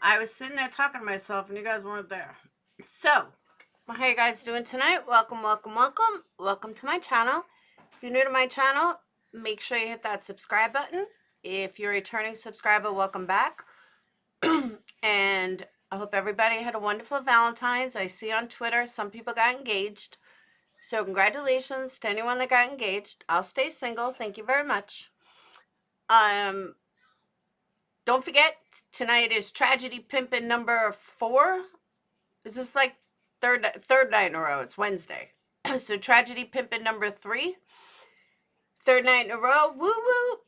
I was sitting there talking to myself and you guys weren't there. So, how you guys doing tonight? Welcome, welcome, welcome. Welcome to my channel. If you're new to my channel, make sure you hit that subscribe button. If you're a returning subscriber, welcome back. And I hope everybody had a wonderful Valentine's. I see on Twitter some people got engaged. So congratulations to anyone that got engaged. I'll stay single. Thank you very much. Don't forget, tonight is Tragedy Pimpin' number 4. Is this like third night in a row? It's Wednesday. So Tragedy Pimpin' number 3. Third night in a row. Woo woo.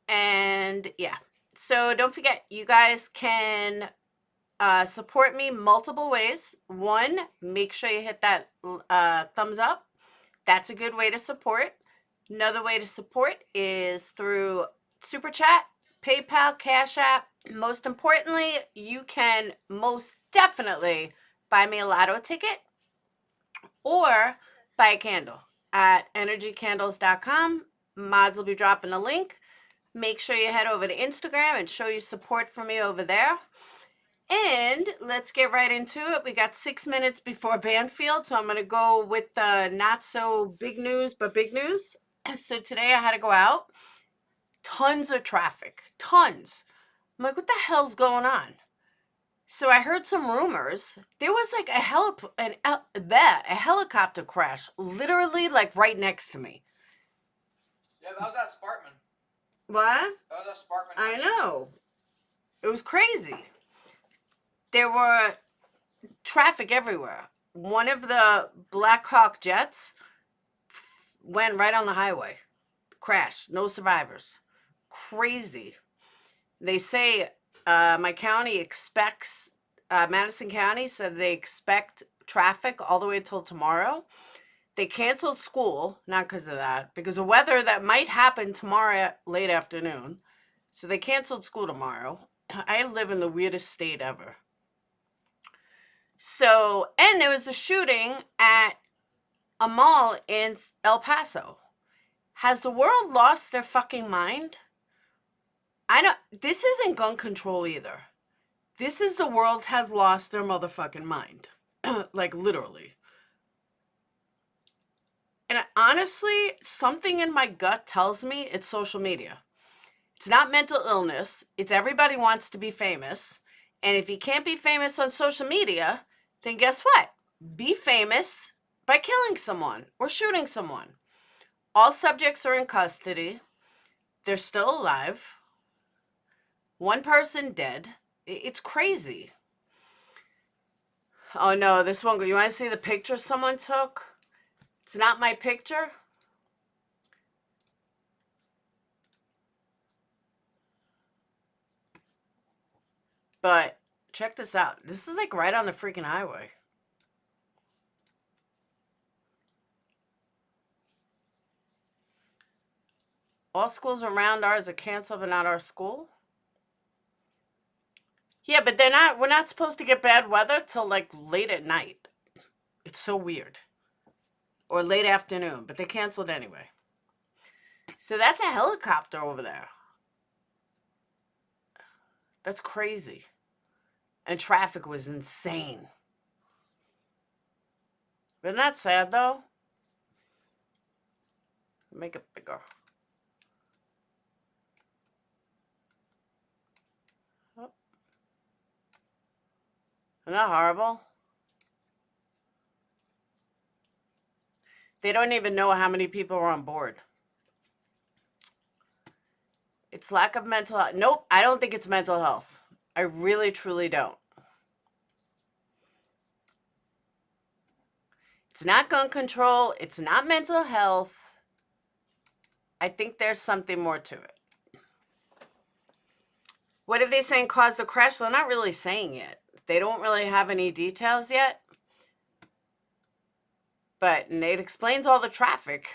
And yeah. So don't forget, you guys can support me multiple ways. One, make sure you hit that thumbs up. That's a good way to support. Another way to support is through Super Chat, PayPal, Cash App. Most importantly, you can most definitely buy me a lotto ticket or buy a candle at energycandles.com. Mods will be dropping a link. Make sure you head over to Instagram and show your support for me over there. And let's get right into it. We got 6 minutes before Banfield, so I'm going to go with the not so big news, but big news. So today I had to go out. Tons of traffic. Tons. I'm like, what the hell's going on? So I heard some rumors. There was like a helicopter crash, literally like right next to me. Yeah, that was at Sparkman. What? That was at Sparkman. I know. It was crazy. There were traffic everywhere. One of the Black Hawk jets went right on the highway. Crashed. No survivors. Crazy. They say my county expects, Madison County said they expect traffic all the way till tomorrow. They canceled school, not because of that, because of weather that might happen tomorrow late afternoon. So they canceled school tomorrow. I live in the weirdest state ever. So, and there was a shooting at a mall in El Paso. Has the world lost their fucking mind? This isn't gun control either. This is the world has lost their motherfucking mind. Like literally. And honestly, something in my gut tells me it's social media. It's not mental illness. It's everybody wants to be famous. And if you can't be famous on social media, then guess what? Be famous by killing someone or shooting someone. All subjects are in custody. They're still alive. One person dead. It's crazy. Oh no, this one. You want to see the picture someone took? It's not my picture. But check this out. This is like right on the freaking highway. All schools around ours are canceled, but not our school. Yeah, but we're not supposed to get bad weather till like late at night. It's so weird. Or late afternoon, but they canceled anyway. So that's a helicopter over there. That's crazy. And traffic was insane. Isn't that sad though? Make it bigger. Oh. Isn't that horrible? They don't even know how many people are on board. It's lack of mental health. Nope, I don't think it's mental health. I really, truly don't. It's not gun control. It's not mental health. I think there's something more to it. What are they saying caused the crash? They're not really saying it. They don't really have any details yet. But Nate explains all the traffic.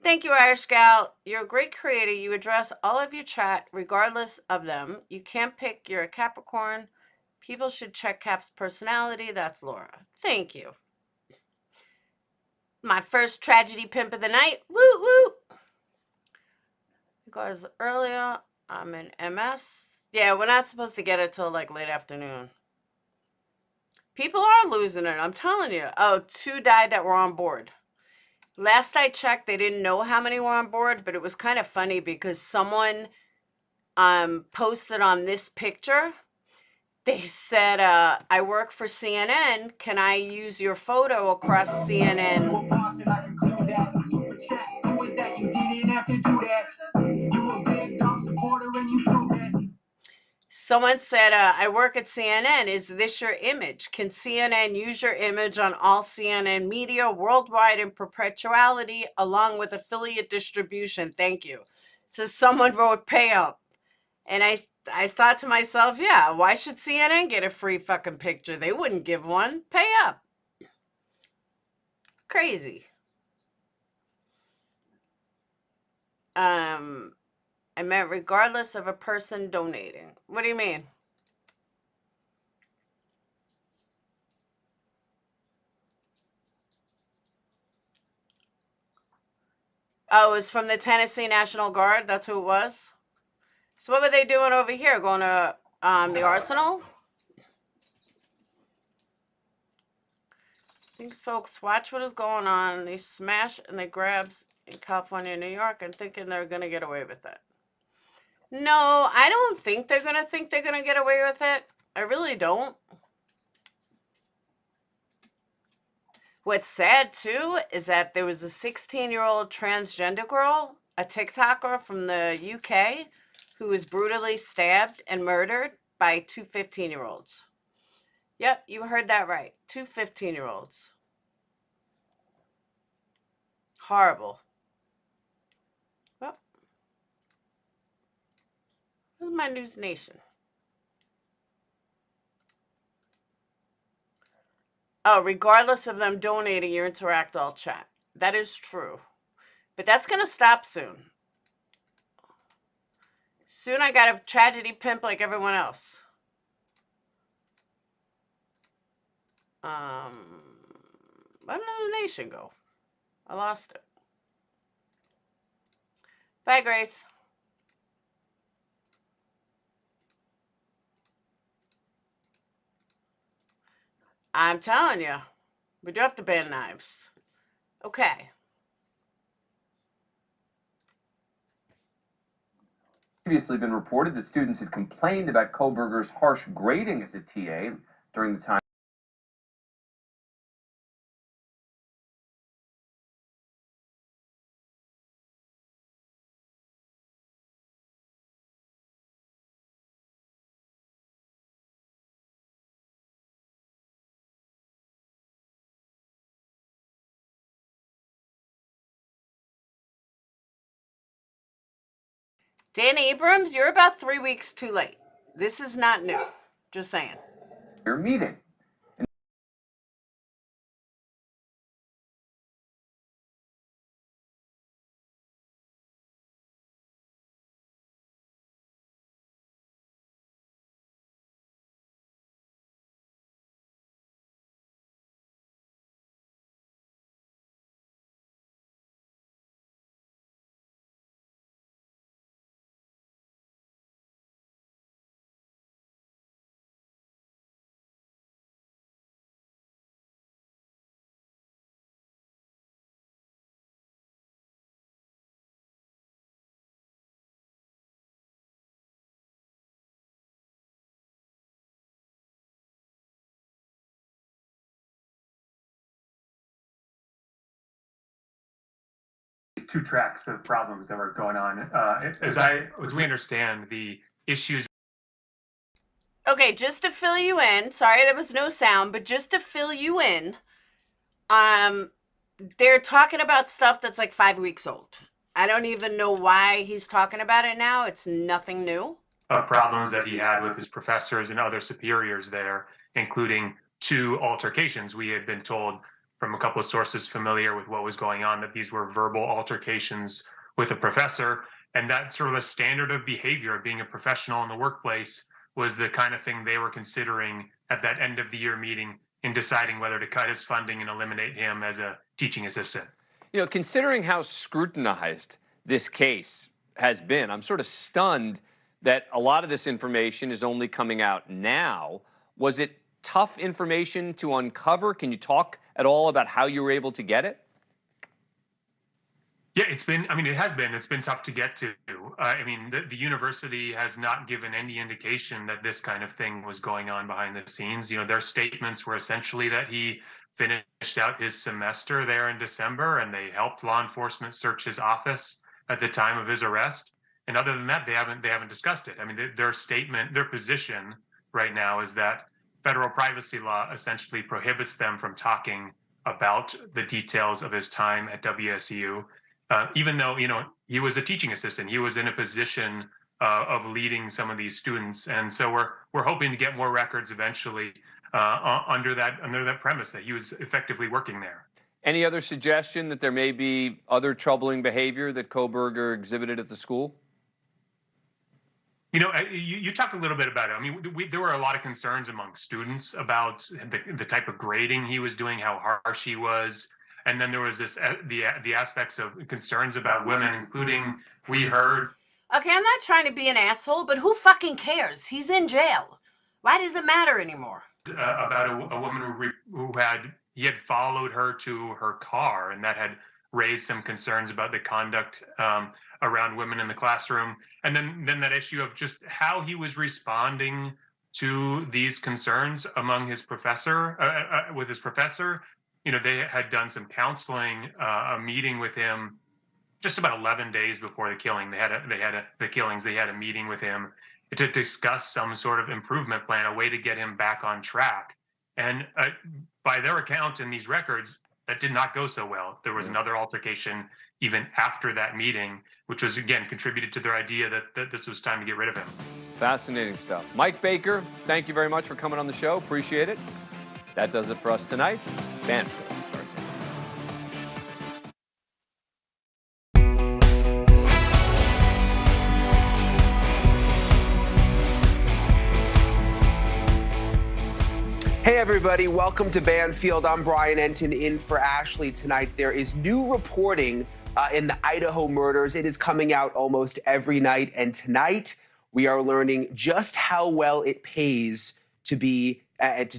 Thank you, Irish Gal. You're a great creator. You address all of your chat regardless of them. You can't pick. You're a Capricorn. People should check Cap's personality. That's Laura. Thank you. My first tragedy pimp of the night. Woo woo. Because earlier I'm in MS. Yeah, we're not supposed to get it till like late afternoon. People are losing it, I'm telling you. Oh, 2 died that were on board. Last I checked, they didn't know how many were on board, but it was kind of funny because someone posted on this picture. They said, I work for CNN. Can I use your photo across CNN? Someone said, I work at CNN. Is this your image? Can CNN use your image on all CNN media worldwide in perpetuality along with affiliate distribution? Thank you. So someone wrote pay up. And I thought to myself, yeah, why should CNN get a free fucking picture? They wouldn't give one. Pay up. Crazy. I meant regardless of a person donating. What do you mean? Oh, it was from the Tennessee National Guard. That's who it was. So what were they doing over here? Going to the Arsenal? I think folks watch what is going on. They smash and they grabs in California and New York and thinking they're going to get away with it. No, I don't think they're going to get away with it. I really don't. What's sad too is that there was a 16-year-old transgender girl, a TikToker from the UK, who was brutally stabbed and murdered by 2 15-year-olds. Yep, you heard that right. 2 15-year-olds. Horrible. Well, this is my News Nation. Oh, regardless of them donating, you interact all chat. That is true. But that's going to stop soon. Soon I got a tragedy pimp like everyone else. Where did the nation go? I lost it. Bye, Grace. I'm telling you, we do have to ban knives. Okay. Previously been reported that students had complained about Kohberger's harsh grading as a TA during the time. Dan Abrams, you're about 3 weeks too late. This is not new. Just saying. Their meeting. These 2 tracks of problems that were going on. As we understand, the issues. Okay, just to fill you in, sorry there was no sound, but just to fill you in, they're talking about stuff that's like 5 weeks old. I don't even know why he's talking about it now. It's nothing new. Problems that he had with his professors and other superiors there, including 2 altercations. We had been told from a couple of sources familiar with what was going on that these were verbal altercations with a professor, and that sort of a standard of behavior of being a professional in the workplace was the kind of thing they were considering at that end of the year meeting in deciding whether to cut his funding and eliminate him as a teaching assistant. You know, considering how scrutinized this case has been, I'm sort of stunned that a lot of this information is only coming out now. Was it tough information to uncover? Can you talk at all about how you were able to get it? Yeah, it's been tough to get to. The university has not given any indication that this kind of thing was going on behind the scenes. Their statements were essentially that he finished out his semester there in December and they helped law enforcement search his office at the time of his arrest. And other than that, they haven't discussed it. Their position right now is that federal privacy law essentially prohibits them from talking about the details of his time at WSU. Even though, he was a teaching assistant, he was in a position of leading some of these students. And so we're hoping to get more records eventually under that premise that he was effectively working there. Any other suggestion that there may be other troubling behavior that Kohberger exhibited at the school? You talked a little bit about it. There were a lot of concerns among students about the type of grading he was doing, how harsh he was. And then there was the aspects of concerns about women, including we heard. Okay, I'm not trying to be an asshole, but who fucking cares? He's in jail. Why does it matter anymore? About a woman he had followed her to her car, and that had raised some concerns about the conduct around women in the classroom. And then that issue of just how he was responding to these concerns among his professor, with his professor. They had done some counseling, a meeting with him just about 11 days before the killing. They had a meeting with him to discuss some sort of improvement plan, a way to get him back on track. And by their account in these records, that did not go so well. There was another altercation even after that meeting, which was, again, contributed to their idea that this was time to get rid of him. Fascinating stuff. Mike Baker, thank you very much for coming on the show. Appreciate it. That does it for us tonight. Banfield starts. Hey everybody, welcome to Banfield. I'm Brian Enton in for Ashley tonight. There is new reporting in the Idaho murders. It is coming out almost every night, and tonight we are learning just how well it pays to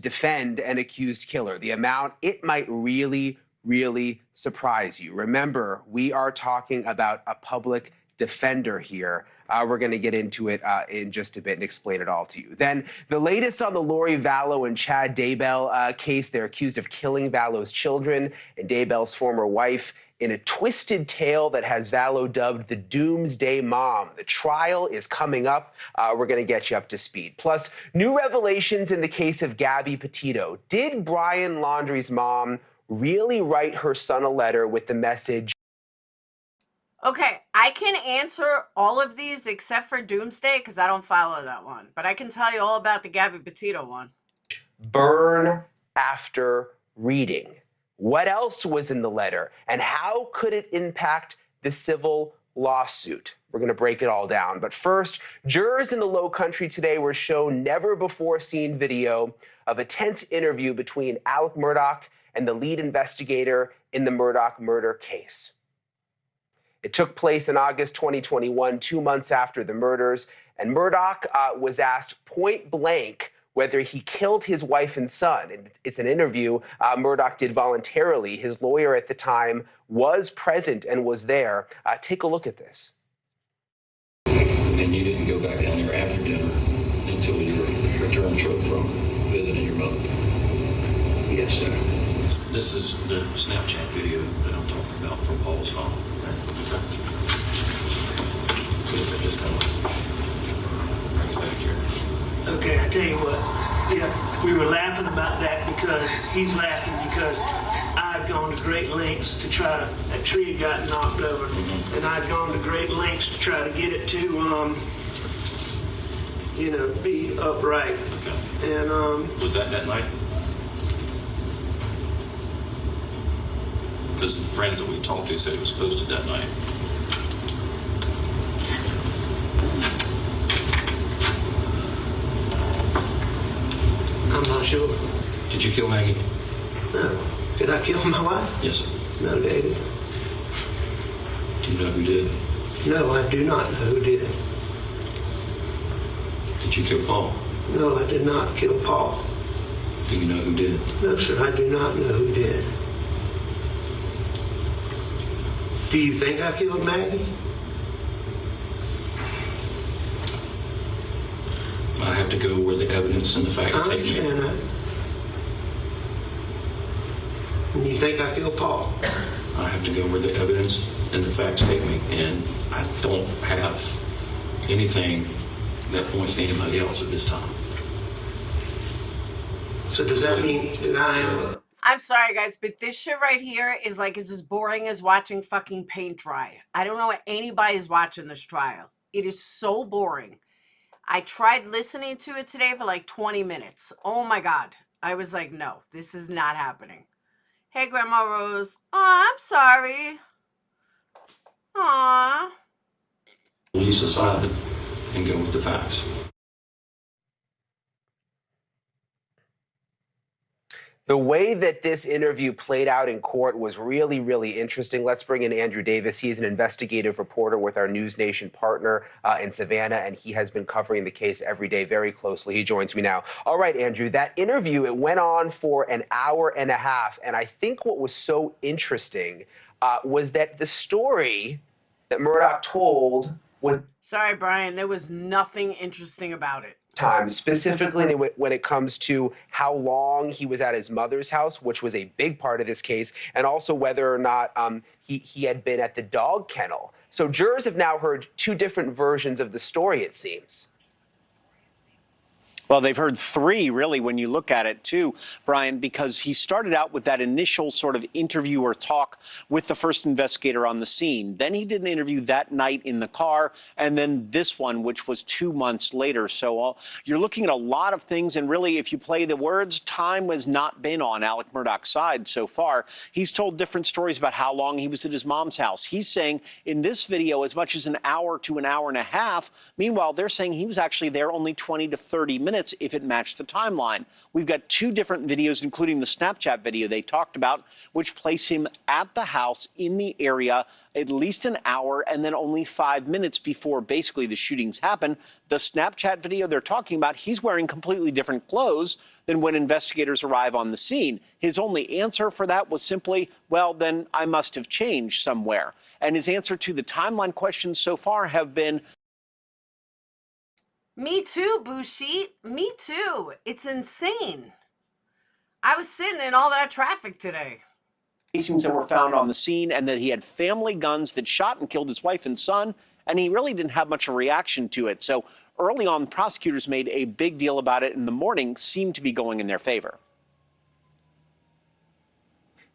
defend an accused killer. The amount it might really, really surprise you. Remember, we are talking about a public defender here. We're going to get into it in just a bit and explain it all to you. Then the latest on the Lori Vallow and Chad Daybell case. They're accused of killing Vallow's children and Daybell's former wife in a twisted tale that has Vallow dubbed the Doomsday Mom. The trial is coming up. We're going to get you up to speed. Plus, new revelations in the case of Gabby Petito. Did Brian Laundrie's mom really write her son a letter with the message? Okay, I can answer all of these except for Doomsday because I don't follow that one. But I can tell you all about the Gabby Petito one. Burn after reading. What else was in the letter, and how could it impact the civil lawsuit? We're going to break it all down. But first, jurors in the Low Country today were shown never-before-seen video of a tense interview between Alec Murdoch and the lead investigator in the Murdoch murder case. It took place in August 2021, 2 months after the murders, and Murdoch was asked point blank whether he killed his wife and son. And it's an interview Murdoch did voluntarily. His lawyer at the time was present and was there. Take a look at this. And you didn't go back down there after dinner until your return trip from visiting your mother? Yes, sir. This is the Snapchat video that I'm talking about from Paul's phone. Just kind of bring it back here. Okay, I tell you what. Yeah, we were laughing about that because he's laughing because I've gone to great lengths to try to. That tree got knocked over, and I've gone to great lengths to try to get it to, be upright. Okay. And was that night? Because the friends that we talked to said it was posted that night. I'm not sure. Did you kill Maggie? No. Did I kill my wife? Yes, sir. No, David. Do you know who did? No, I do not know who did. Did you kill Paul? No, I did not kill Paul. Do you know who did? No, sir, I do not know who did. Do you think I killed Maggie? I have to go where the evidence and the facts I take me. understand that. And you think I killed Paul? I have to go where the evidence and the facts take me, and I don't have anything that points to anybody else at this time. So does that mean that I am? I'm sorry, guys, but this shit right here is like it's as boring as watching fucking paint dry. I don't know what anybody is watching this trial. It is so boring. I tried listening to it today for like 20 minutes. Oh my God. I was like, no, this is not happening. Hey, Grandma Rose. Oh, I'm sorry. Aw. Police aside and go with the facts. The way that this interview played out in court was really, really interesting. Let's bring in Andrew Davis. He's an investigative reporter with our News Nation partner in Savannah, and he has been covering the case every day very closely. He joins me now. All right, Andrew, that interview, it went on for an hour and a half, and I think what was so interesting was that the story that Murdoch told was... Sorry, Brian, there was nothing interesting about it. Time, specifically when it comes to how long he was at his mother's house, which was a big part of this case, and also whether or not he had been at the dog kennel. So jurors have now heard two different versions of the story, it seems. Well, they've heard three, really, when you look at it, too, Brian, because he started out with that initial sort of interview or talk with the first investigator on the scene. Then he did an interview that night in the car, and then this one, which was 2 months later. So you're looking at a lot of things, and really, if you play the words, time has not been on Alec Murdaugh's side so far. He's told different stories about how long he was at his mom's house. He's saying in this video as much as an hour to an hour and a half. Meanwhile, they're saying he was actually there only 20 to 30 minutes if it matched the timeline. We've got two different videos, including the Snapchat video they talked about, which place him at the house in the area at least an hour and then only 5 minutes before basically the shootings happen. The Snapchat video they're talking about, he's wearing completely different clothes than when investigators arrive on the scene. His only answer for that was simply, well, then I must have changed somewhere. And his answer to the timeline questions so far have been, me too, Bushit. Me too. It's insane. I was sitting in all that traffic today. Casings that were found on the scene, and that he had family guns that shot and killed his wife and son, and he really didn't have much of a reaction to it. So early on, prosecutors made a big deal about it. In the morning, seemed to be going in their favor.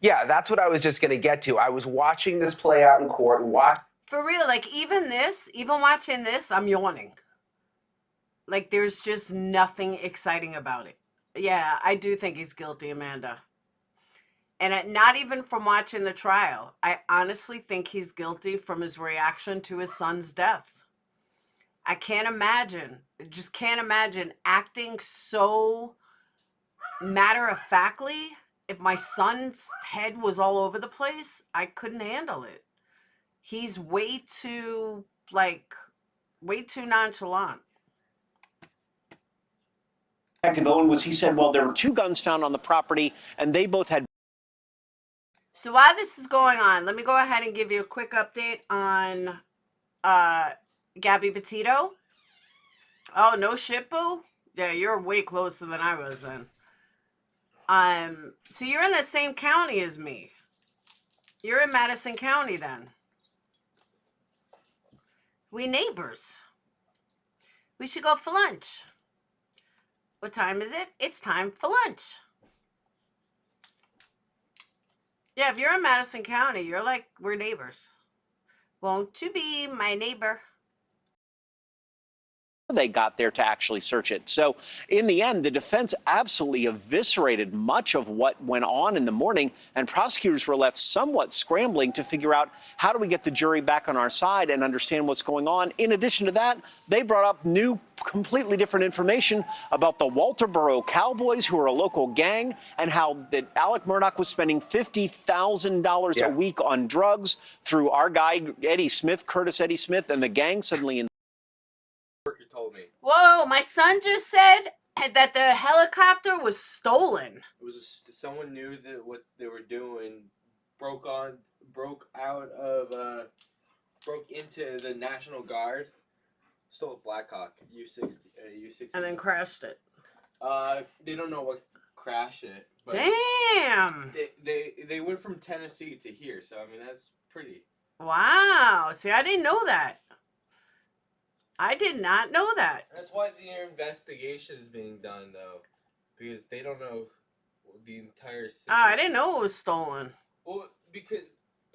Yeah, that's what I was just going to get to. I was watching this play out in court. For real, like even watching this, I'm yawning. Like, there's just nothing exciting about it. Yeah, I do think he's guilty, Amanda. And not even from watching the trial. I honestly think he's guilty from his reaction to his son's death. I can't imagine, just can't imagine acting so matter-of-factly. If my son's head was all over the place, I couldn't handle it. He's way too nonchalant. Detective Owen was, he said, well, there were two guns found on the property, and they both had... So while this is going on, let me go ahead and give you a quick update on Gabby Petito. Oh, no shit, boo? Yeah, you're way closer than I was then. So you're in the same county as me. You're in Madison County then. We neighbors. We should go for lunch. What time is it? It's time for lunch. Yeah, if you're in Madison County, you're like, we're neighbors. Won't you be my neighbor? They got there to actually search it. So in the end, the defense absolutely eviscerated much of what went on in the morning, and prosecutors were left somewhat scrambling to figure out how do we get the jury back on our side and understand what's going on. In addition to that, they brought up new, completely different information about the Walterboro Cowboys, who are a local gang, and how that Alec Murdoch was spending $50,000 a week on drugs through our guy, Eddie Smith, Curtis Eddie Smith, and the gang suddenly told me. Whoa, my son just said that the helicopter was stolen. It was someone knew that what they were doing, broke into the National Guard, stole a Black Hawk U-60. And then crashed it. They don't know what crashed it. But Damn. They went from Tennessee to here, so I mean that's pretty. Wow. See, I didn't know that. I did not know that. That's why the investigation is being done, though, because they don't know the entire Oh, situation. I didn't know it was stolen. Well, because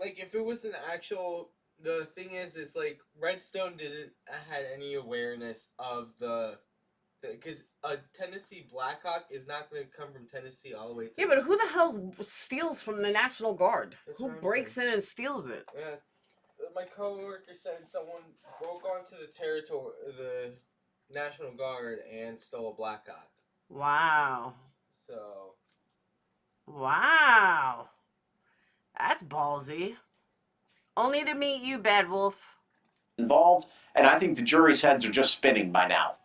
like if it was an actual, the thing is, it's like Redstone didn't had any awareness of because a Tennessee Blackhawk is not going to come from Tennessee all the way to. Yeah, but who the hell steals from the National Guard? That's Who what I'm breaks in and steals it? Yeah, my coworker said someone broke onto the National Guard and stole a Blackhawk. Wow. So. Wow. That's ballsy. Only to meet you, Bad Wolf. Involved, and I think the jury's heads are just spinning by now.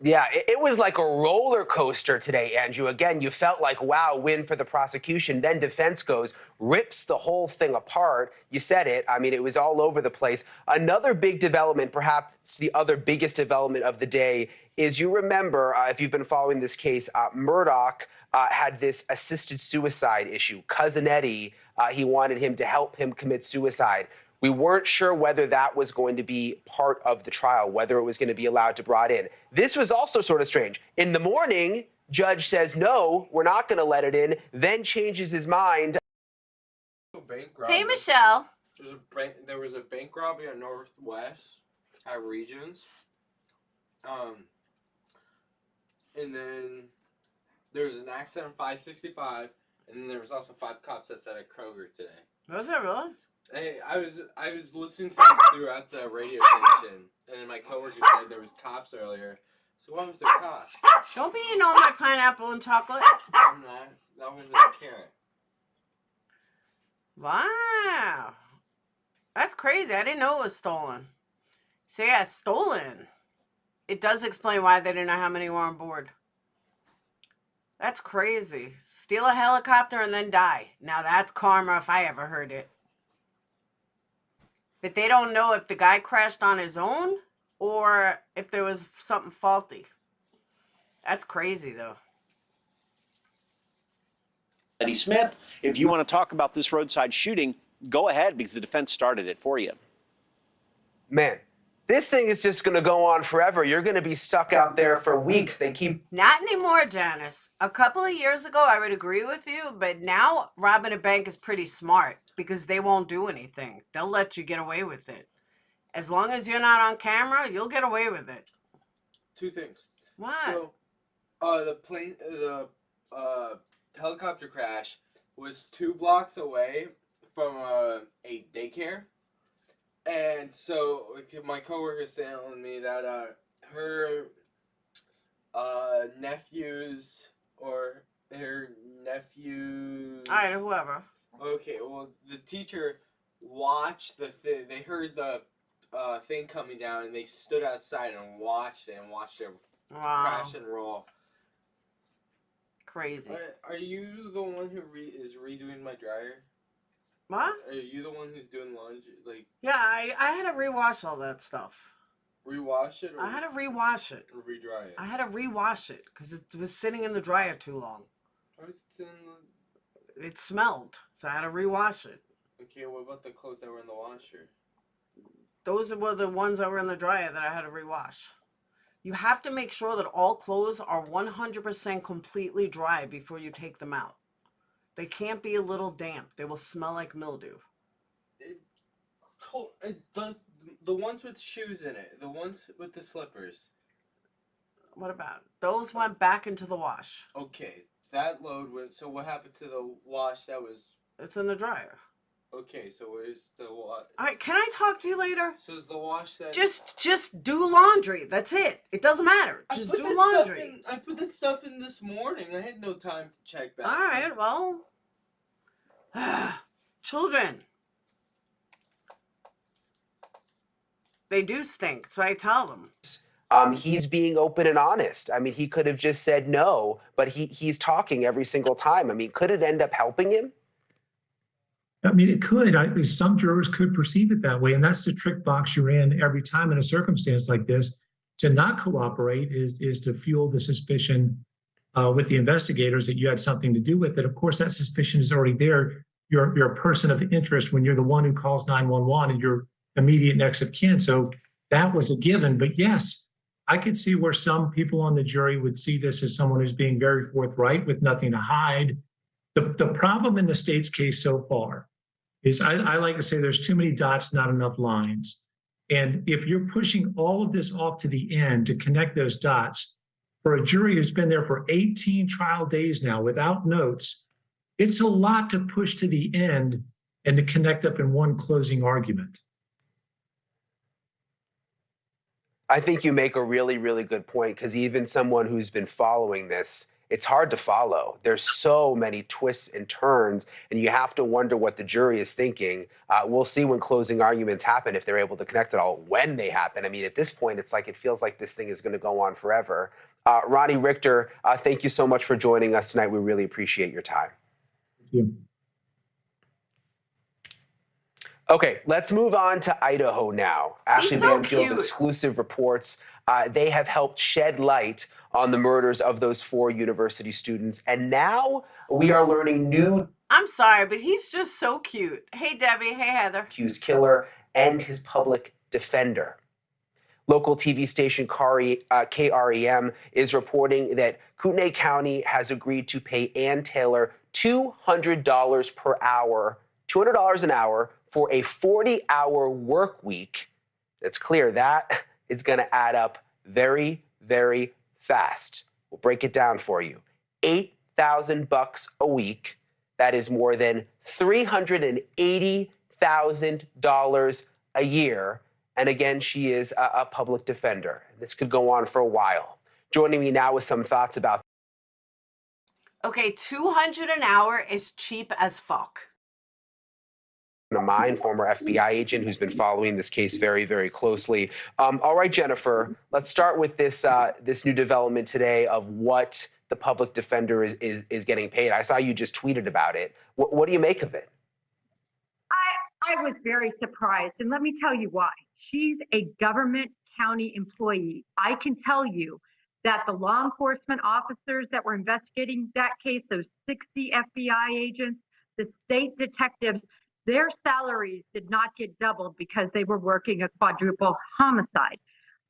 Yeah, it was like a roller coaster today, Andrew. Again, you felt like, wow, win for the prosecution. Then defense goes, rips the whole thing apart. You said it. I mean, it was all over the place. Another big development, perhaps the other biggest development of the day, is you remember, if you've been following this case, Murdoch had this assisted suicide issue. Cousin Eddie, he wanted him to help him commit suicide. We weren't sure whether that was going to be part of the trial, whether it was going to be allowed to brought in. This was also sort of strange. In the morning, judge says, no, we're not going to let it in, then changes his mind. Hey, Michelle. There was a bank robbery on Northwest at Regions. And then there was an accident on 565, and then there was also 5 cops that said at Kroger today. Was that really? I was listening to this throughout the radio station, and then my coworker said there was cops earlier. So why was there cops? Don't be eating all my pineapple and chocolate. I'm not. That was a carrot. Wow. That's crazy. I didn't know it was stolen. So yeah, stolen. It does explain why they didn't know how many were on board. That's crazy. Steal a helicopter and then die. Now that's karma if I ever heard it. But they don't know if the guy crashed on his own or if there was something faulty. That's crazy, though. Eddie Smith, if you want to talk about this roadside shooting, go ahead because the defense started it for you. Man, this thing is just going to go on forever. You're going to be stuck out there for weeks. They keep... Not anymore, Janice. A couple of years ago, I would agree with you, but now robbing a bank is pretty smart because they won't do anything. They'll let you get away with it. As long as you're not on camera, you'll get away with it. 2 things. What? So, the helicopter crash was 2 blocks away from a daycare. And so my coworker is telling me that her nephews or her nephew. All right, whoever. Okay, well, the teacher watched the thing. They heard the thing coming down, and they stood outside and watched it crash and roll. Crazy. Are you the one who is redoing my dryer? What? Are you the one who's doing laundry? Like, Yeah, I had to rewash all that stuff. rewash it or, I had to rewash it. or redry it? I had to rewash it because it was sitting in the dryer too long. Why was it in the... It smelled, so I had to rewash it. Okay, what about the clothes that were in the washer? Those were the ones that were in the dryer that I had to rewash. You have to make sure that all clothes are 100% completely dry before you take them out. They can't be a little damp. They will smell like mildew. The ones with shoes in it. The ones with the slippers. What about? Those went back into the wash. Okay, that load went... So what happened to the wash that was... It's in the dryer. Okay, so where's the wash? All right, can I talk to you later? So is the wash that... Just do laundry. That's it. It doesn't matter. Just do laundry. I put that stuff in this morning. I had no time to check back. All right, well... Children. They do stink, so I tell them. He's being open and honest. I mean, he could have just said no, but he's talking every single time. I mean, could it end up helping him? I mean, it could. Some jurors could perceive it that way, and that's the trick box you're in every time in a circumstance like this. To not cooperate is to fuel the suspicion with the investigators that you had something to do with it. Of course, that suspicion is already there. You're a person of interest when you're the one who calls 911 and your immediate next of kin. So that was a given. But yes, I could see where some people on the jury would see this as someone who's being very forthright with nothing to hide. The problem in the state's case so far is I like to say there's too many dots, not enough lines. And if you're pushing all of this off to the end to connect those dots, for a jury who's been there for 18 trial days now without notes, it's a lot to push to the end and to connect up in one closing argument. I think you make a really, really good point, because even someone who's been following this, it's hard to follow. There's so many twists and turns, and you have to wonder what the jury is thinking. We'll see when closing arguments happen, if they're able to connect it all, when they happen. I mean, at this point, it's like it feels like this thing is going to go on forever. Ronnie Richter, thank you so much for joining us tonight. We really appreciate your time. Thank you. Okay, let's move on to Idaho now. Ashley so Banfield's cute. exclusive reports, they have helped shed light on the murders of those 4 university students. And now we are learning new I'm sorry, but he's just so cute. Hey, Debbie. Hey, Heather. accused killer and his public defender. Local TV station KREM is reporting that Kootenai County has agreed to pay Ann Taylor $200 per hour, $200 an hour for a 40-hour work week. It's clear that is going to add up very, very fast. We'll break it down for you. $8,000 a week. That is more than $380,000 a year. And again, she is a public defender. This could go on for a while. Joining me now with some thoughts about. Okay, $200 an hour is cheap as fuck. Mine, former FBI agent who's been following this case very, very closely. All right, Jennifer, let's start with this this new development today of what the public defender is getting paid. I saw you just tweeted about it. What do you make of it? I was very surprised, and let me tell you why. She's a government county employee. I can tell you that the law enforcement officers that were investigating that case, those 60 FBI agents, the state detectives, their salaries did not get doubled because they were working a quadruple homicide.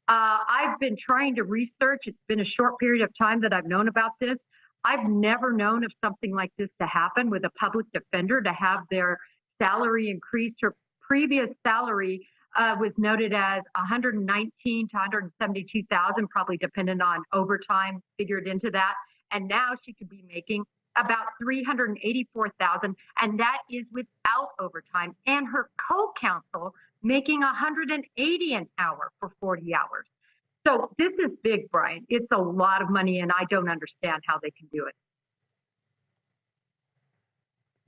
I've been trying to research. It's been a short period of time that I've known about this. I've never known of something like this to happen with a public defender, to have their salary increased. Her previous salary was noted as $119,000 to $172,000, probably dependent on overtime figured into that. And now she could be making about $384,000, and that is without overtime. And her co-counsel making $180 an hour for 40 hours. So this is big, Brian. It's a lot of money, and I don't understand how they can do it.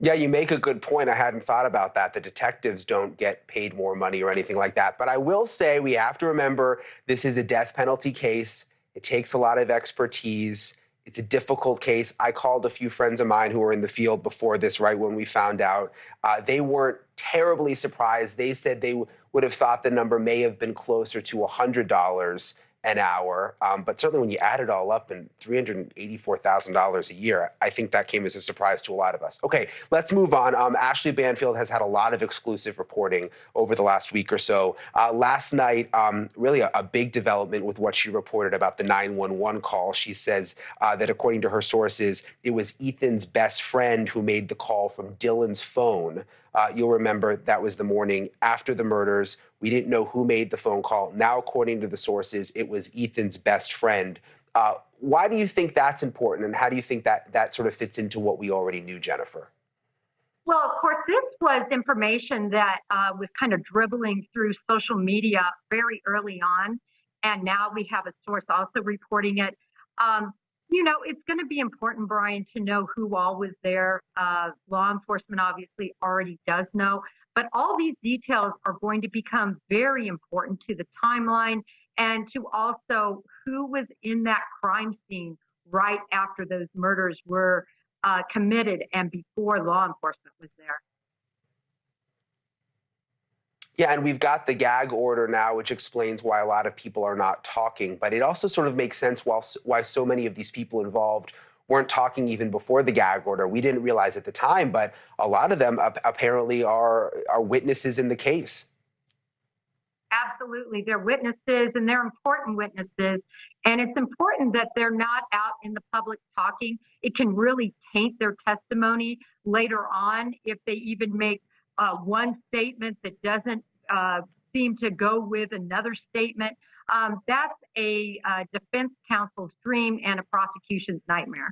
Yeah, you make a good point. I hadn't thought about that. The detectives don't get paid more money or anything like that. But I will say we have to remember this is a death penalty case. It takes a lot of expertise. It's a difficult case. I called a few friends of mine who were in the field before this, right when we found out. They weren't terribly surprised. They said they would have thought the number may have been closer to $100 an hour. But certainly when you add it all up, and $384,000 a year, I think that came as a surprise to a lot of us. Okay, let's move on. Ashley Banfield has had a lot of exclusive reporting over the last week or so. Last night, really a big development with what she reported about the 911 call. She says that according to her sources, it was Ethan's best friend who made the call from Dylan's phone. You'll remember that was the morning after the murders. We didn't know who made the phone call. Now, according to the sources, it was Ethan's best friend. Why do you think that's important, and how do you think that sort of fits into what we already knew, Jennifer? Well, of course, this was information that was kind of dribbling through social media very early on, and now we have a source also reporting it. You know, it's going to be important, Brian, to know who all was there. Law enforcement obviously already does know. But all these details are going to become very important to the timeline and to also who was in that crime scene right after those murders were committed and before law enforcement was there. Yeah, and we've got the gag order now, which explains why a lot of people are not talking. But it also sort of makes sense why so many of these people involved weren't talking even before the gag order. We didn't realize at the time, but a lot of them apparently are witnesses in the case. Absolutely. They're witnesses, and they're important witnesses. And it's important that they're not out in the public talking. It can really taint their testimony later on if they even make one statement that doesn't seem to go with another statement. That's a defense counsel's dream and a prosecution's nightmare.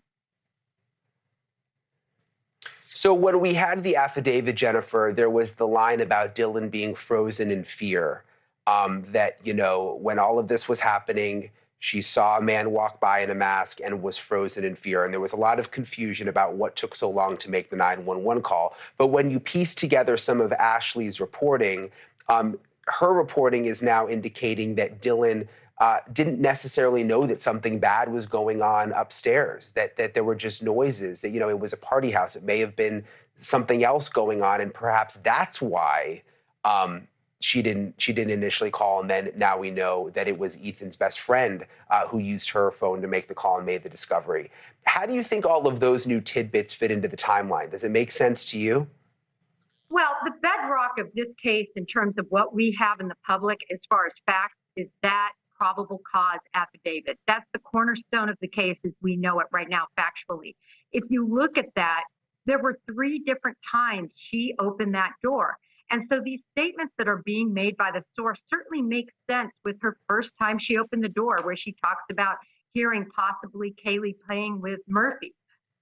So when we had the affidavit, Jennifer, there was the line about Dylan being frozen in fear. That, you know, when all of this was happening, she saw a man walk by in a mask and was frozen in fear. And there was a lot of confusion about what took so long to make the 911 call. But when you piece together some of Ashley's reporting, her reporting is now indicating that Dylan didn't necessarily know that something bad was going on upstairs, that there were just noises, that, you know, it was a party house. It may have been something else going on. And perhaps that's why she didn't initially call, and then now we know that it was Ethan's best friend who used her phone to make the call and made the discovery. How do you think all of those new tidbits fit into the timeline? Does it make sense to you? Well, the bedrock of this case in terms of what we have in the public as far as facts is that probable cause affidavit. That's the cornerstone of the case as we know it right now factually. If you look at that, there were 3 different times she opened that door. And so these statements that are being made by the source certainly make sense with her first time she opened the door, where she talks about hearing possibly Kaylee playing with Murphy.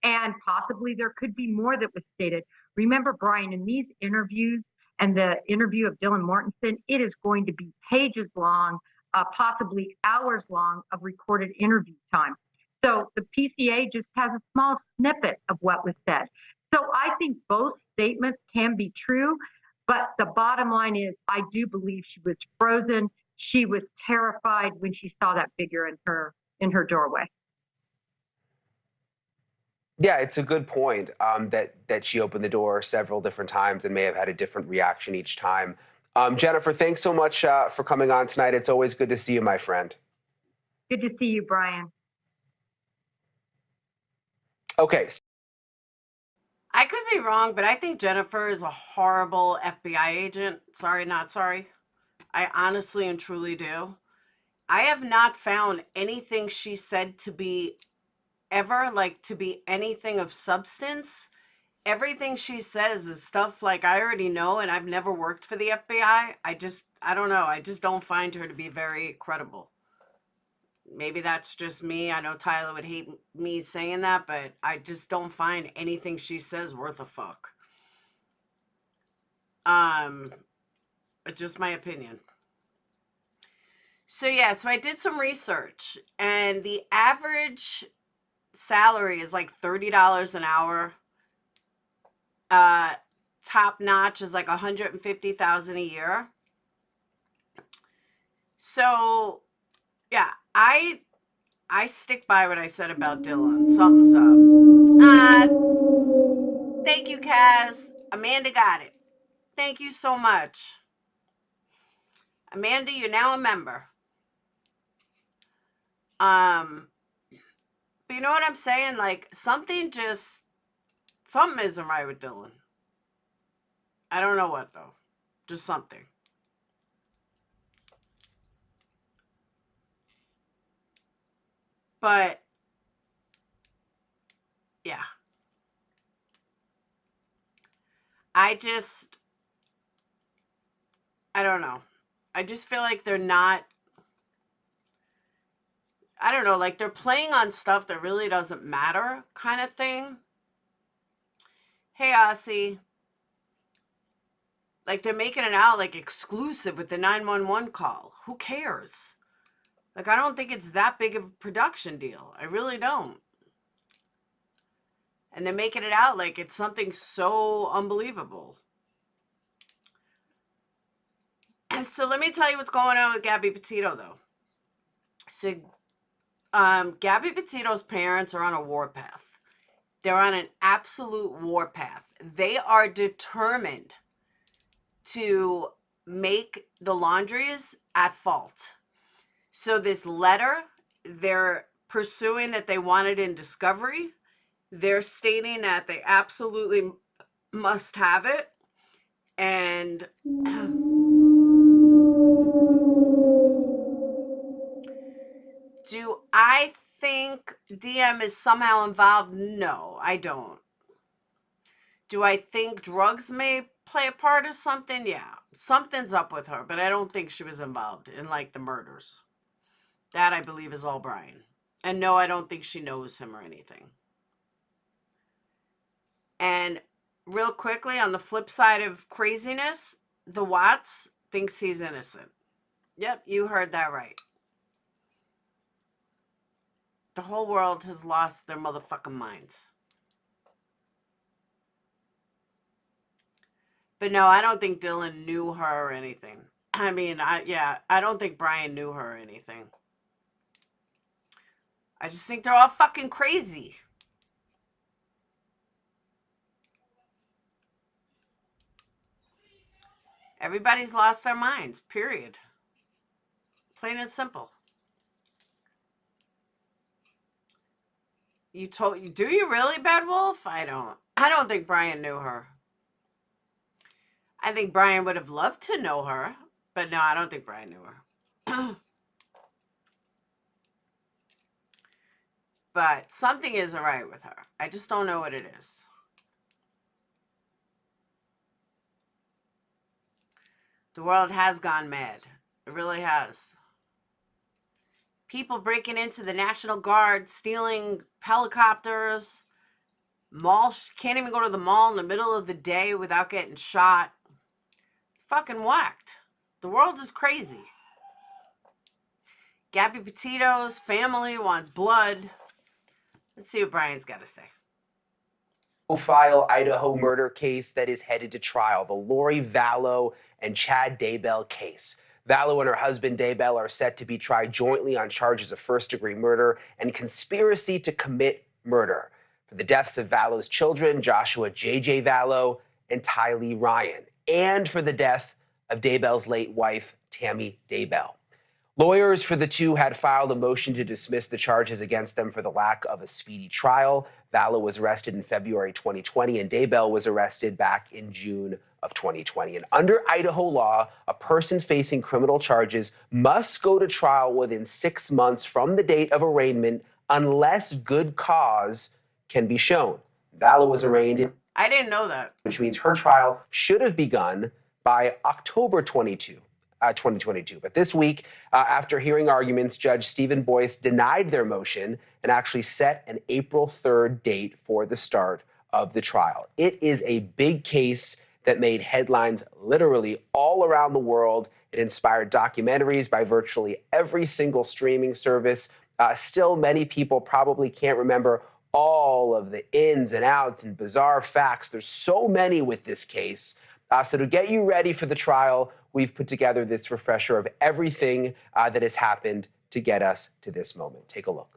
And possibly there could be more that was stated. Remember, Brian, in these interviews and the interview of Dylan Mortensen, it is going to be pages long, possibly hours long of recorded interview time. So the PCA just has a small snippet of what was said. So I think both statements can be true. But the bottom line is, I do believe she was frozen. She was terrified when she saw that figure in her doorway. Yeah, it's a good point that she opened the door several different times and may have had a different reaction each time. Jennifer, thanks so much for coming on tonight. It's always good to see you, my friend. Good to see you, Brian. Okay. I could be wrong, but I think Jennifer is a horrible FBI agent. Sorry, not sorry. I honestly and truly do. I have not found anything she said to be ever, like, to be anything of substance. Everything she says is stuff like I already know, and I've never worked for the FBI. I don't know. I just don't find her to be very credible. Maybe that's just me. I know Tyler would hate me saying that, but I just don't find anything she says worth a fuck. It's just my opinion. So yeah, so I did some research, and the average salary is like $30 an hour. Top notch is like $150,000 a year. So yeah, I stick by what I said about Dylan. Something's up. Thank you, Kaz. Amanda got it. Thank you so much. Amanda, you're now a member. But you know what I'm saying? Like, something isn't right with Dylan. I don't know what, though. Just something. But, yeah. I don't know. I just feel like they're not, I don't know, like they're playing on stuff that really doesn't matter kind of thing. Hey, Aussie. Like they're making it out like exclusive with the 911 call. Who cares? Like, I don't think it's that big of a production deal. I really don't. And they're making it out like it's something so unbelievable. So let me tell you what's going on with Gabby Petito, though. So Gabby Petito's parents are on a warpath. They're on an absolute warpath. They are determined to make the laundries at fault. So this letter they're pursuing that they wanted in discovery, they're stating that they absolutely must have it. And do I think DM is somehow involved? No, I don't. Do I think drugs may play a part of something? Yeah, something's up with her, but I don't think she was involved in like the murders. That I believe is all Brian. And no, I don't think she knows him or anything. And real quickly, on the flip side of craziness, the Watts thinks he's innocent. Yep, you heard that right. The whole world has lost their motherfucking minds. But no, I don't think Dylan knew her or anything. I mean, I don't think Brian knew her or anything. I just think they're all fucking crazy. Everybody's lost their minds, period. Plain and simple. Do you really, Bad Wolf? I don't think Brian knew her. I think Brian would have loved to know her, but no, I don't think Brian knew her. But something isn't right with her. I just don't know what it is. The world has gone mad. It really has. People breaking into the National Guard, stealing helicopters. Malls can't even go to the mall in the middle of the day without getting shot. Fucking whacked. The world is crazy. Gabby Petito's family wants blood. Let's see what Brian's got to say. Profile Idaho murder case that is headed to trial, the Lori Vallow and Chad Daybell case. Vallow and her husband Daybell are set to be tried jointly on charges of first-degree murder and conspiracy to commit murder for the deaths of Vallow's children, Joshua J.J. Vallow and Tylee Ryan, and for the death of Daybell's late wife, Tammy Daybell. Lawyers for the two had filed a motion to dismiss the charges against them for the lack of a speedy trial. Vallow was arrested in February 2020, and Daybell was arrested back in June of 2020. And under Idaho law, a person facing criminal charges must go to trial within 6 months from the date of arraignment unless good cause can be shown. Vallow was arraigned. I didn't know that. Which means her trial should have begun by October 2022. But this week, after hearing arguments, Judge Stephen Boyce denied their motion and actually set an April 3rd date for the start of the trial. It is a big case that made headlines literally all around the world. It inspired documentaries by virtually every single streaming service. Still, many people probably can't remember all of the ins and outs and bizarre facts. There's so many with this case. So to get you ready for the trial, we've put together this refresher of everything that has happened to get us to this moment. Take a look.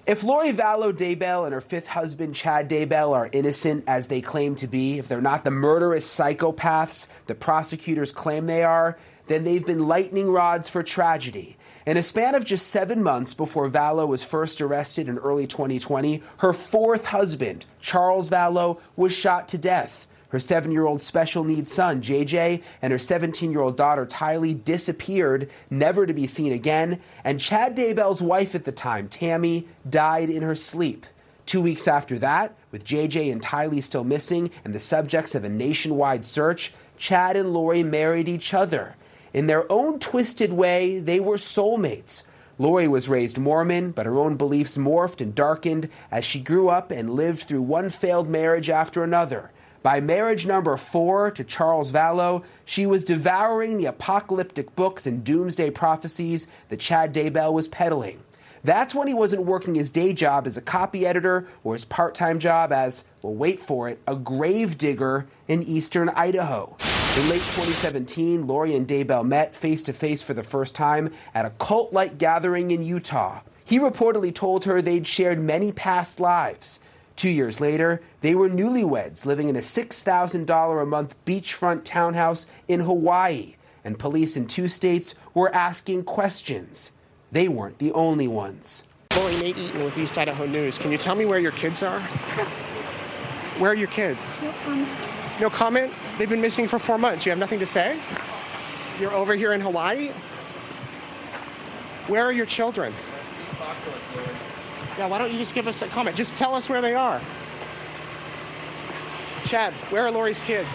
If Lori Vallow Daybell and her fifth husband, Chad Daybell, are innocent as they claim to be, if they're not the murderous psychopaths the prosecutors claim they are, then they've been lightning rods for tragedy. In a span of just 7 months before Vallow was first arrested in early 2020, her fourth husband, Charles Vallow, was shot to death. Her 7-year-old special needs son, JJ, and her 17-year-old daughter, Tylee, disappeared, never to be seen again. And Chad Daybell's wife at the time, Tammy, died in her sleep. 2 weeks after that, with JJ and Tylee still missing and the subjects of a nationwide search, Chad and Lori married each other. In their own twisted way, they were soulmates. Lori was raised Mormon, but her own beliefs morphed and darkened as she grew up and lived through one failed marriage after another. By marriage number 4 to Charles Vallow, she was devouring the apocalyptic books and doomsday prophecies that Chad Daybell was peddling. That's when he wasn't working his day job as a copy editor or his part-time job as, well, wait for it, a grave digger in eastern Idaho. In late 2017, Lori and Daybell met face-to-face for the first time at a cult-like gathering in Utah. He reportedly told her they'd shared many past lives. 2 years later, they were newlyweds living in a $6,000 a month beachfront townhouse in Hawaii, and police in 2 states were asking questions. They weren't the only ones. Lori, Nate Eaton with East Idaho News. Can you tell me where your kids are? Where are your kids? No comment. No comment? They've been missing for 4 months. You have nothing to say? You're over here in Hawaii? Where are your children? Yeah, why don't you just give us a comment? Just tell us where they are. Chad, where are Lori's kids?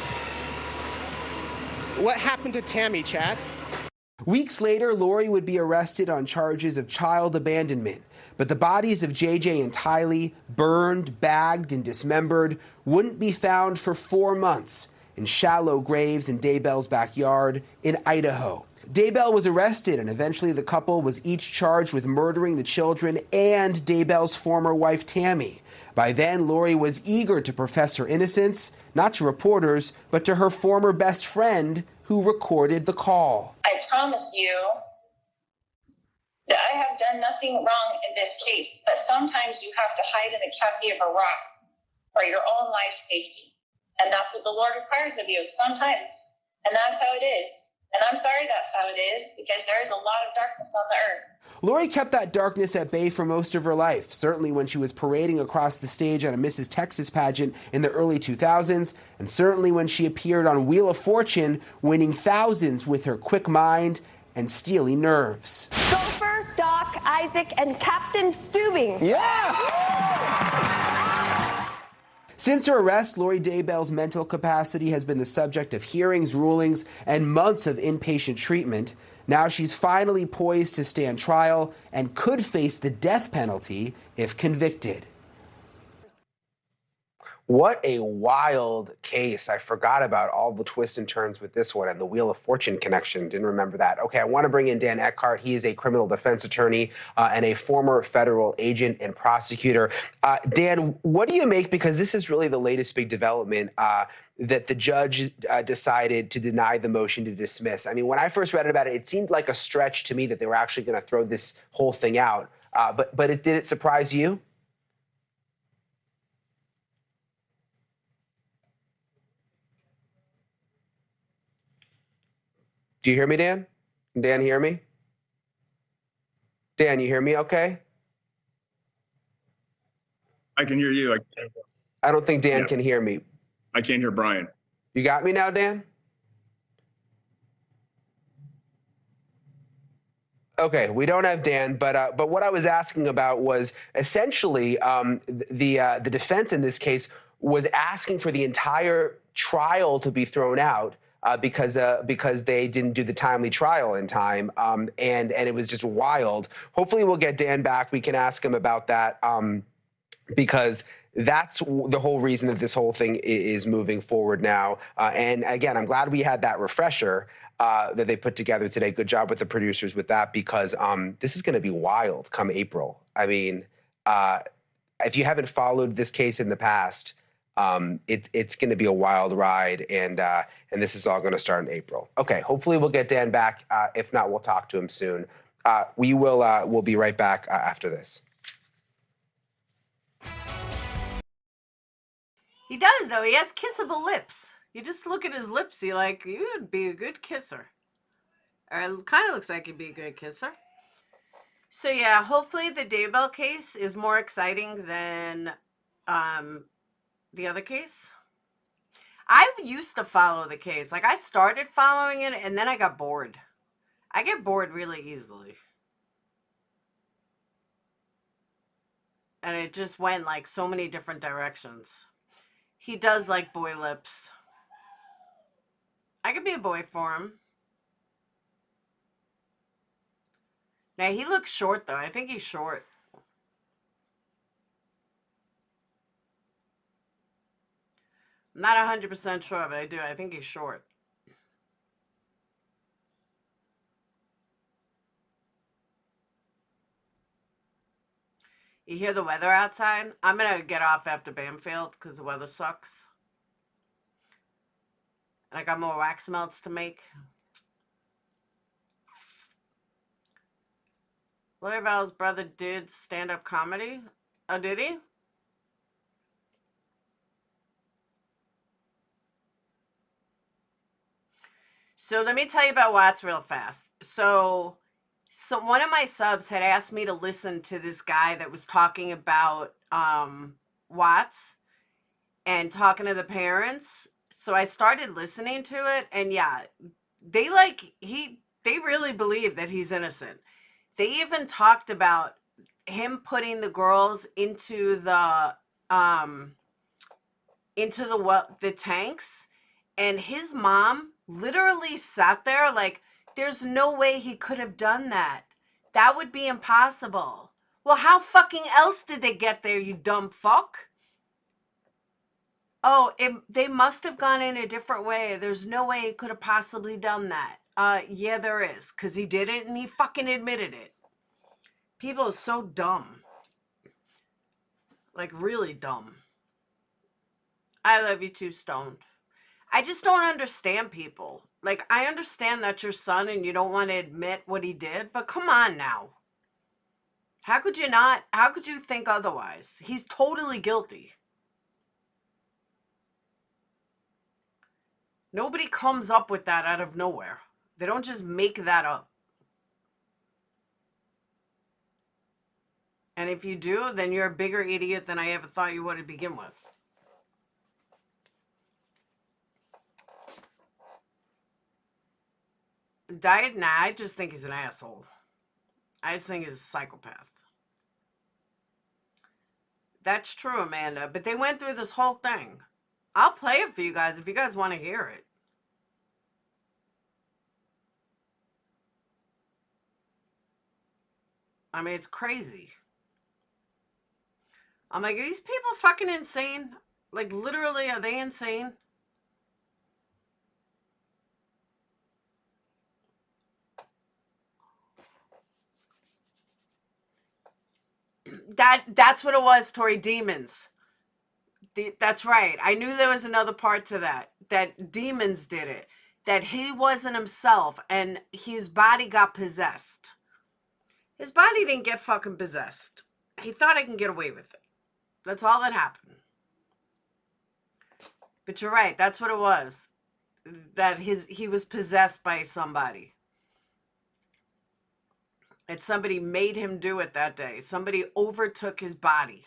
What happened to Tammy, Chad? Weeks later, Lori would be arrested on charges of child abandonment. But the bodies of JJ and Tylee, burned, bagged, and dismembered, wouldn't be found for 4 months in shallow graves in Daybell's backyard in Idaho. Daybell was arrested, and eventually the couple was each charged with murdering the children and Daybell's former wife, Tammy. By then, Lori was eager to profess her innocence, not to reporters, but to her former best friend who recorded the call. I promise you that I have done nothing wrong in this case, but sometimes you have to hide in the cavity of a rock for your own life safety. And that's what the Lord requires of you sometimes. And that's how it is. And I'm sorry that's how it is, because there is a lot of darkness on the earth. Lori kept that darkness at bay for most of her life, certainly when she was parading across the stage at a Mrs. Texas pageant in the early 2000s, and certainly when she appeared on Wheel of Fortune, winning thousands with her quick mind and steely nerves. Gopher, Doc, Isaac, and Captain Stubing. Yeah! Since her arrest, Lori Daybell's mental capacity has been the subject of hearings, rulings, and months of inpatient treatment. Now she's finally poised to stand trial and could face the death penalty if convicted. What a wild case. I forgot about all the twists and turns with this one and the Wheel of Fortune connection. Didn't remember that. Okay, I want to bring in Dan Eckhart. He is a criminal defense attorney and a former federal agent and prosecutor. Dan, what do you make, because this is really the latest big development, that the judge decided to deny the motion to dismiss? I mean, when I first read about it, it seemed like a stretch to me that they were actually going to throw this whole thing out. But did it surprise you? Do you hear me, Dan? Can Dan hear me? Dan, you hear me okay? I can hear you. I don't think Dan can hear me. I can't hear Brian. You got me now, Dan? Okay, we don't have Dan, but what I was asking about was essentially the defense in this case was asking for the entire trial to be thrown out because they didn't do the timely trial in time, and it was just wild. Hopefully, we'll get Dan back. We can ask him about that because that's the whole reason that this whole thing is moving forward now. And again, I'm glad we had that refresher that they put together today. Good job with the producers with that, because this is going to be wild come April. I mean, if you haven't followed this case in the past, it's going to be a wild ride, and this is all going to start in April. Okay, hopefully we'll get Dan back. If not, we'll talk to him soon. We'll be right back after this. He does, though. He has kissable lips. You just look at his lips, you're like, you would be a good kisser. Or it kind of looks like you'd be a good kisser. So yeah, hopefully the Daybell case is more exciting than the other case. I used to follow the case. Like, I started following it, and then I got bored. I get bored really easily. And it just went, like, so many different directions. He does like boy lips. I could be a boy for him. Now, he looks short, though. I think he's short. I'm not 100% sure, but I do. I think he's short. You hear the weather outside? I'm going to get off after Banfield because the weather sucks. And I got more wax melts to make. Larry Bell's brother did stand-up comedy. Oh, did he? So let me tell you about Watts real fast. So one of my subs had asked me to listen to this guy that was talking about Watts and talking to the parents. So I started listening to it, and yeah, they really believe that he's innocent. They even talked about him putting the girls into the tanks, and his mom literally sat there like, there's no way he could have done that. That would be impossible. Well, how fucking else did they get there, you dumb fuck? Oh, they must have gone in a different way. There's no way he could have possibly done that. Yeah, there is, because he did it and he fucking admitted it. People are so dumb. Like, really dumb. I love you too, Stoned. I just don't understand people. Like, I understand that's your son and you don't want to admit what he did, but come on now. How could you not? How could you think otherwise? He's totally guilty. Nobody comes up with that out of nowhere. They don't just make that up. And if you do, then you're a bigger idiot than I ever thought you would to begin with. Diet? Nah, I just think he's an asshole. I just think he's a psychopath. That's true, Amanda. But they went through this whole thing. I'll play it for you guys if you guys want to hear it. I mean, it's crazy. I'm like, are these people fucking insane? Like, literally, are they insane? That's what it was, Tori. Demons. That's right. I knew there was another part to that. That demons did it. That he wasn't himself and his body got possessed. His body didn't get fucking possessed. He thought I can get away with it. That's all that happened. But you're right. That's what it was. That he was possessed by somebody. And somebody made him do it that day. Somebody overtook his body.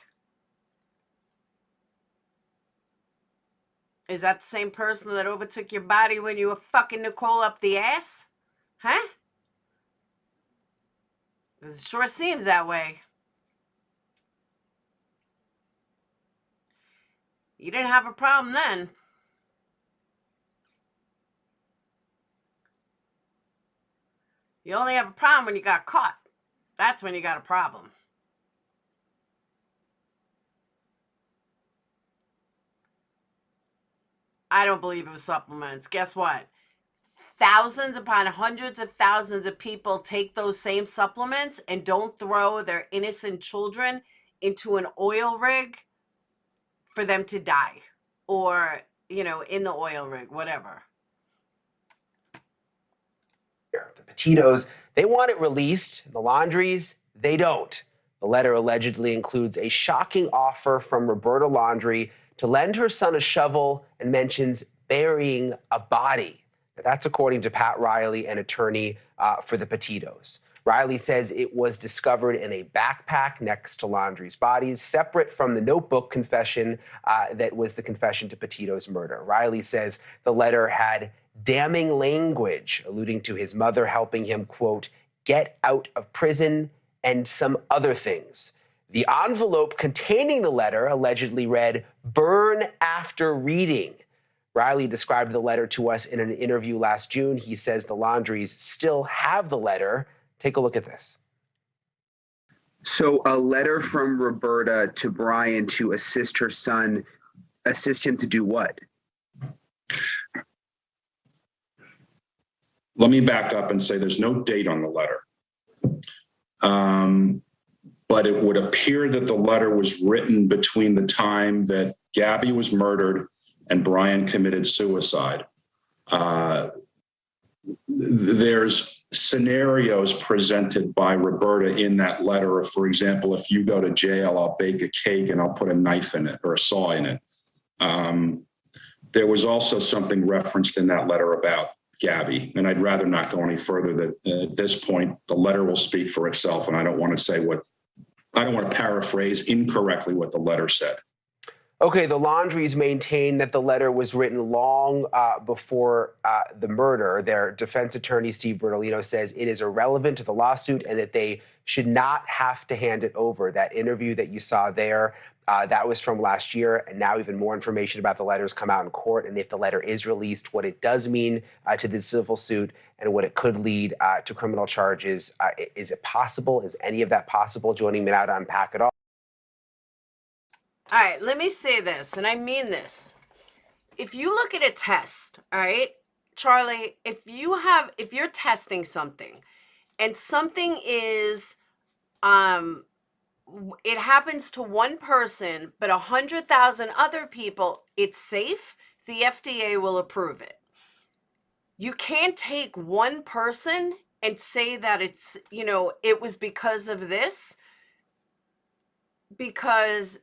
Is that the same person that overtook your body when you were fucking Nicole up the ass? Huh? It sure seems that way. You didn't have a problem then. You only have a problem when you got caught. That's when you got a problem. I don't believe it was supplements. Guess what? Thousands upon hundreds of thousands of people take those same supplements and don't throw their innocent children into an oil rig for them to die. Or, you know, in the oil rig, whatever. The Petitos, they want it released. The Laundries, they don't. The letter allegedly includes a shocking offer from Roberta Laundrie to lend her son a shovel and mentions burying a body. That's according to Pat Riley, an attorney for the Petitos. Riley says it was discovered in a backpack next to Laundrie's bodies, separate from the notebook confession that was the confession to Petito's murder. Riley says the letter had damning language, alluding to his mother helping him, quote, get out of prison and some other things. The envelope containing the letter allegedly read, burn after reading. Riley described the letter to us in an interview last June. He says the Laundries still have the letter. Take a look at this. So a letter from Roberta to Brian to assist her son, assist him to do what? Let me back up and say there's no date on the letter. But it would appear that the letter was written between the time that Gabby was murdered and Brian committed suicide. there's scenarios presented by Roberta in that letter of, for example, if you go to jail, I'll bake a cake and I'll put a knife in it or a saw in it. There was also something referenced in that letter about Gabby, and I'd rather not go any further. That at this point, the letter will speak for itself, and I don't want to paraphrase incorrectly what the letter said. Okay, the Laundries maintain that the letter was written long before the murder. Their defense attorney, Steve Bertolino, says it is irrelevant to the lawsuit and that they should not have to hand it over. That interview that you saw there, that was from last year, and now even more information about the letters come out in court, and if the letter is released, what it does mean to the civil suit and what it could lead to criminal charges. Is it possible? Is any of that possible? Joining me now to unpack it all. All right, let me say this, and I mean this. If you look at a test, all right, Charlie, if you're testing something and something is, it happens to one person, but 100,000 other people, it's safe, the FDA will approve it. You can't take one person and say that it's, it was because of this, because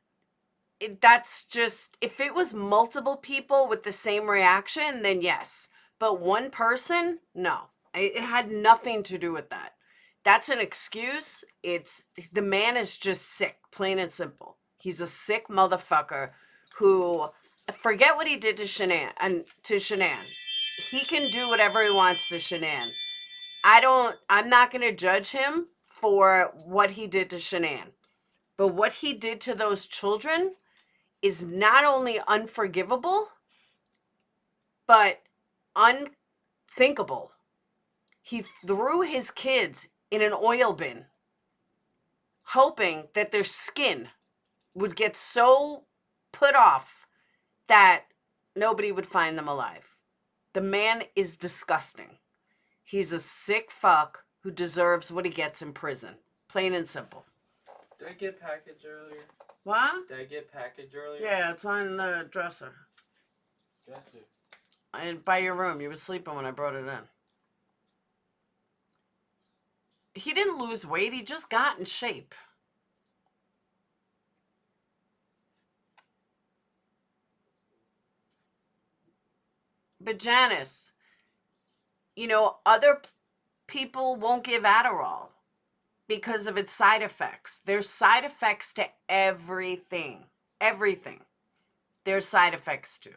that's just, if it was multiple people with the same reaction, then yes. But one person, no. It had nothing to do with that. That's an excuse. The man is just sick, plain and simple. He's a sick motherfucker who, forget what he did to Shanann. He can do whatever he wants to Shanann. I'm not going to judge him for what he did to Shanann. But what he did to those children is not only unforgivable, but unthinkable. He threw his kids in an oil bin, hoping that their skin would get so put off that nobody would find them alive. The man is disgusting. He's a sick fuck who deserves what he gets in prison. Plain and simple. Did I get package earlier? What? Did I get package earlier? Yeah, it's on the dresser. Dresser. And by your room. You were sleeping when I brought it in. He didn't lose weight. He just got in shape. But Janice, other people won't give Adderall because of its side effects. There's side effects to everything. Everything. There's side effects to.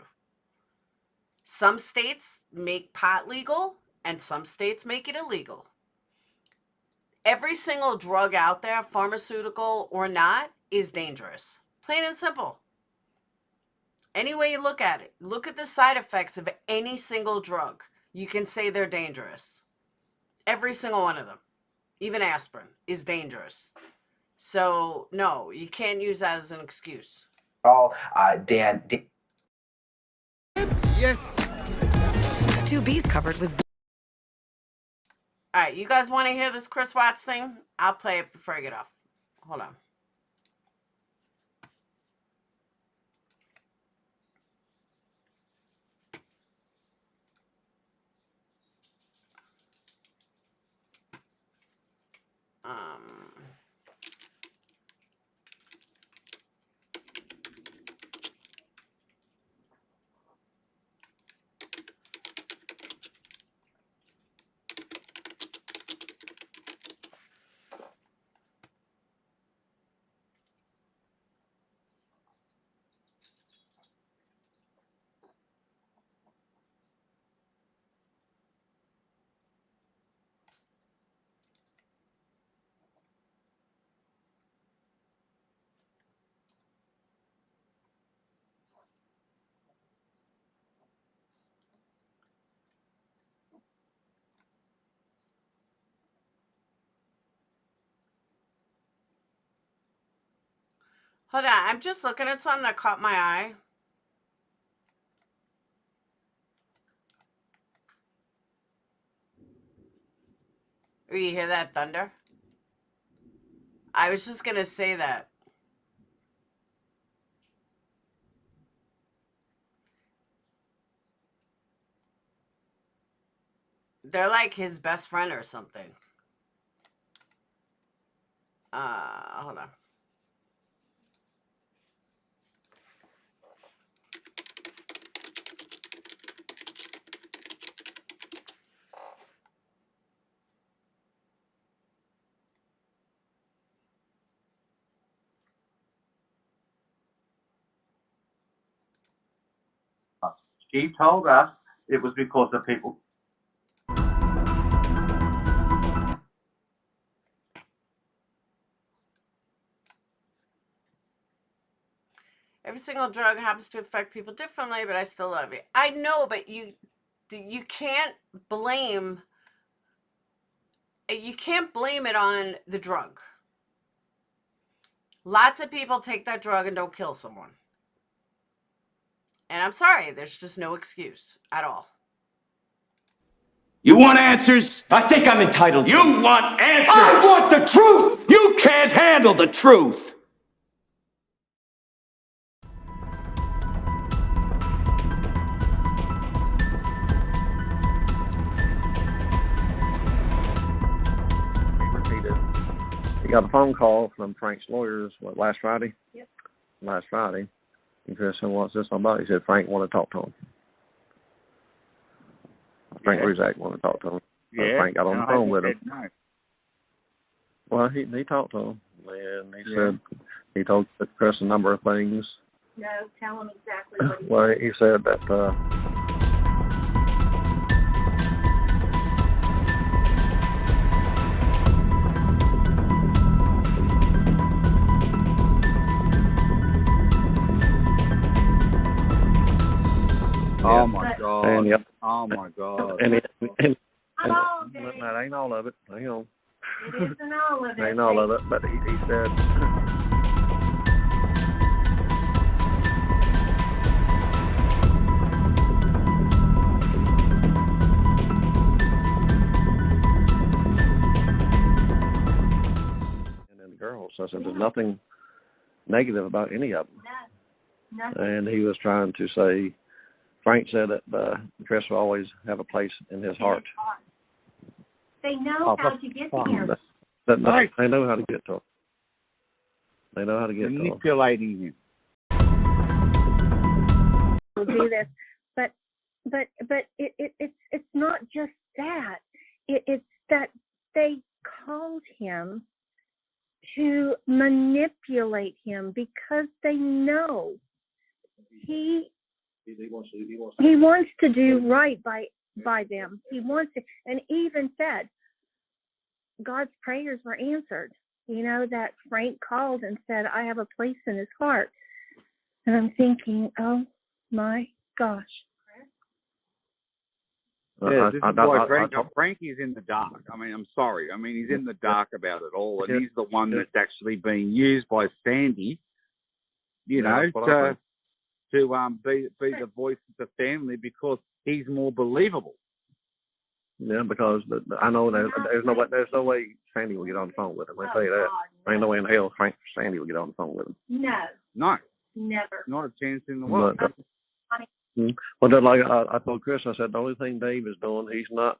Some states make pot legal and some states make it illegal. Every single drug out there, pharmaceutical or not, is dangerous. Plain and simple. Any way you look at it, look at the side effects of any single drug. You can say they're dangerous. Every single one of them. Even aspirin is dangerous. So, no, you can't use that as an excuse. Dan. Yes. 2B's covered with. All right, you guys want to hear this Chris Watts thing? I'll play it before I get off. Hold on. Hold on, I'm just looking at something that caught my eye. Oh, you hear that thunder? I was just gonna say that. They're like his best friend or something. Hold on. She told us it was because the people. Every single drug happens to affect people differently, but I still love you. I know, but you can't blame it on the drug. Lots of people take that drug and don't kill someone. And I'm sorry, there's just no excuse at all. You want answers? I think I'm entitled. You want answers? I want the truth! You can't handle the truth! He got a phone call from Frank's lawyers, last Friday? Yep. Last Friday. And Chris said, what's this about? He said, Frank wanted to talk to him. Frank Ruzak wanted to talk to him. So Frank got on the phone with him. No. Well, he talked to him, and he said, he told Chris a number of things. No, tell him exactly what he Well, he said that, Oh my God. And, yep. Oh my God. And Oh, that ain't all of it. Hang on. It isn't all of it. Ain't all of it, but he said. And then the girls. So I said, there's nothing negative about any of them. No, nothing. And he was trying to say, Frank said that Chris will always have a place in his heart. They know how to get to him. They know how to get to him. They know how to get to him. Manipulating him. Will do this, but it's not just that. It's that they called him to manipulate him because they know he wants to do right by them. He wants to, and even said God's prayers were answered. You know, that Frank called and said, I have a place in his heart. And I'm thinking, oh my gosh. Yeah, this is why Frankie's in the dark. I mean, I'm sorry. I mean, he's in the dark about it all, and he's the one that's actually being used by Sandy, you know, to be the voice of the family because he's more believable. Yeah, because I know there's no way Sandy will get on the phone with him. I tell you that. There ain't no way in hell Sandy will get on the phone with him. No. No. Never. Not a chance in the world. Well, just like I told Chris, I said the only thing Dave is doing, he's not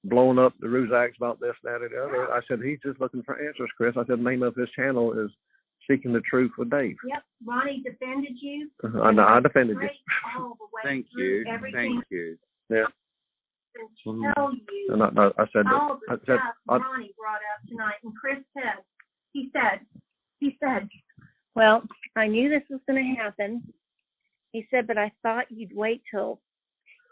blowing up the Ruzaks about this, that, or the other. I said he's just looking for answers, Chris. I said the name of his channel is Seeking the Truth with Dave. Yep. Ronnie defended you. I defended you. All the way Thank through you. everything. Thank you. Yeah. Tell you And I said all the that. stuff Ronnie brought up tonight, and Chris said, he said, well, I knew this was going to happen. He said, but I thought you'd wait till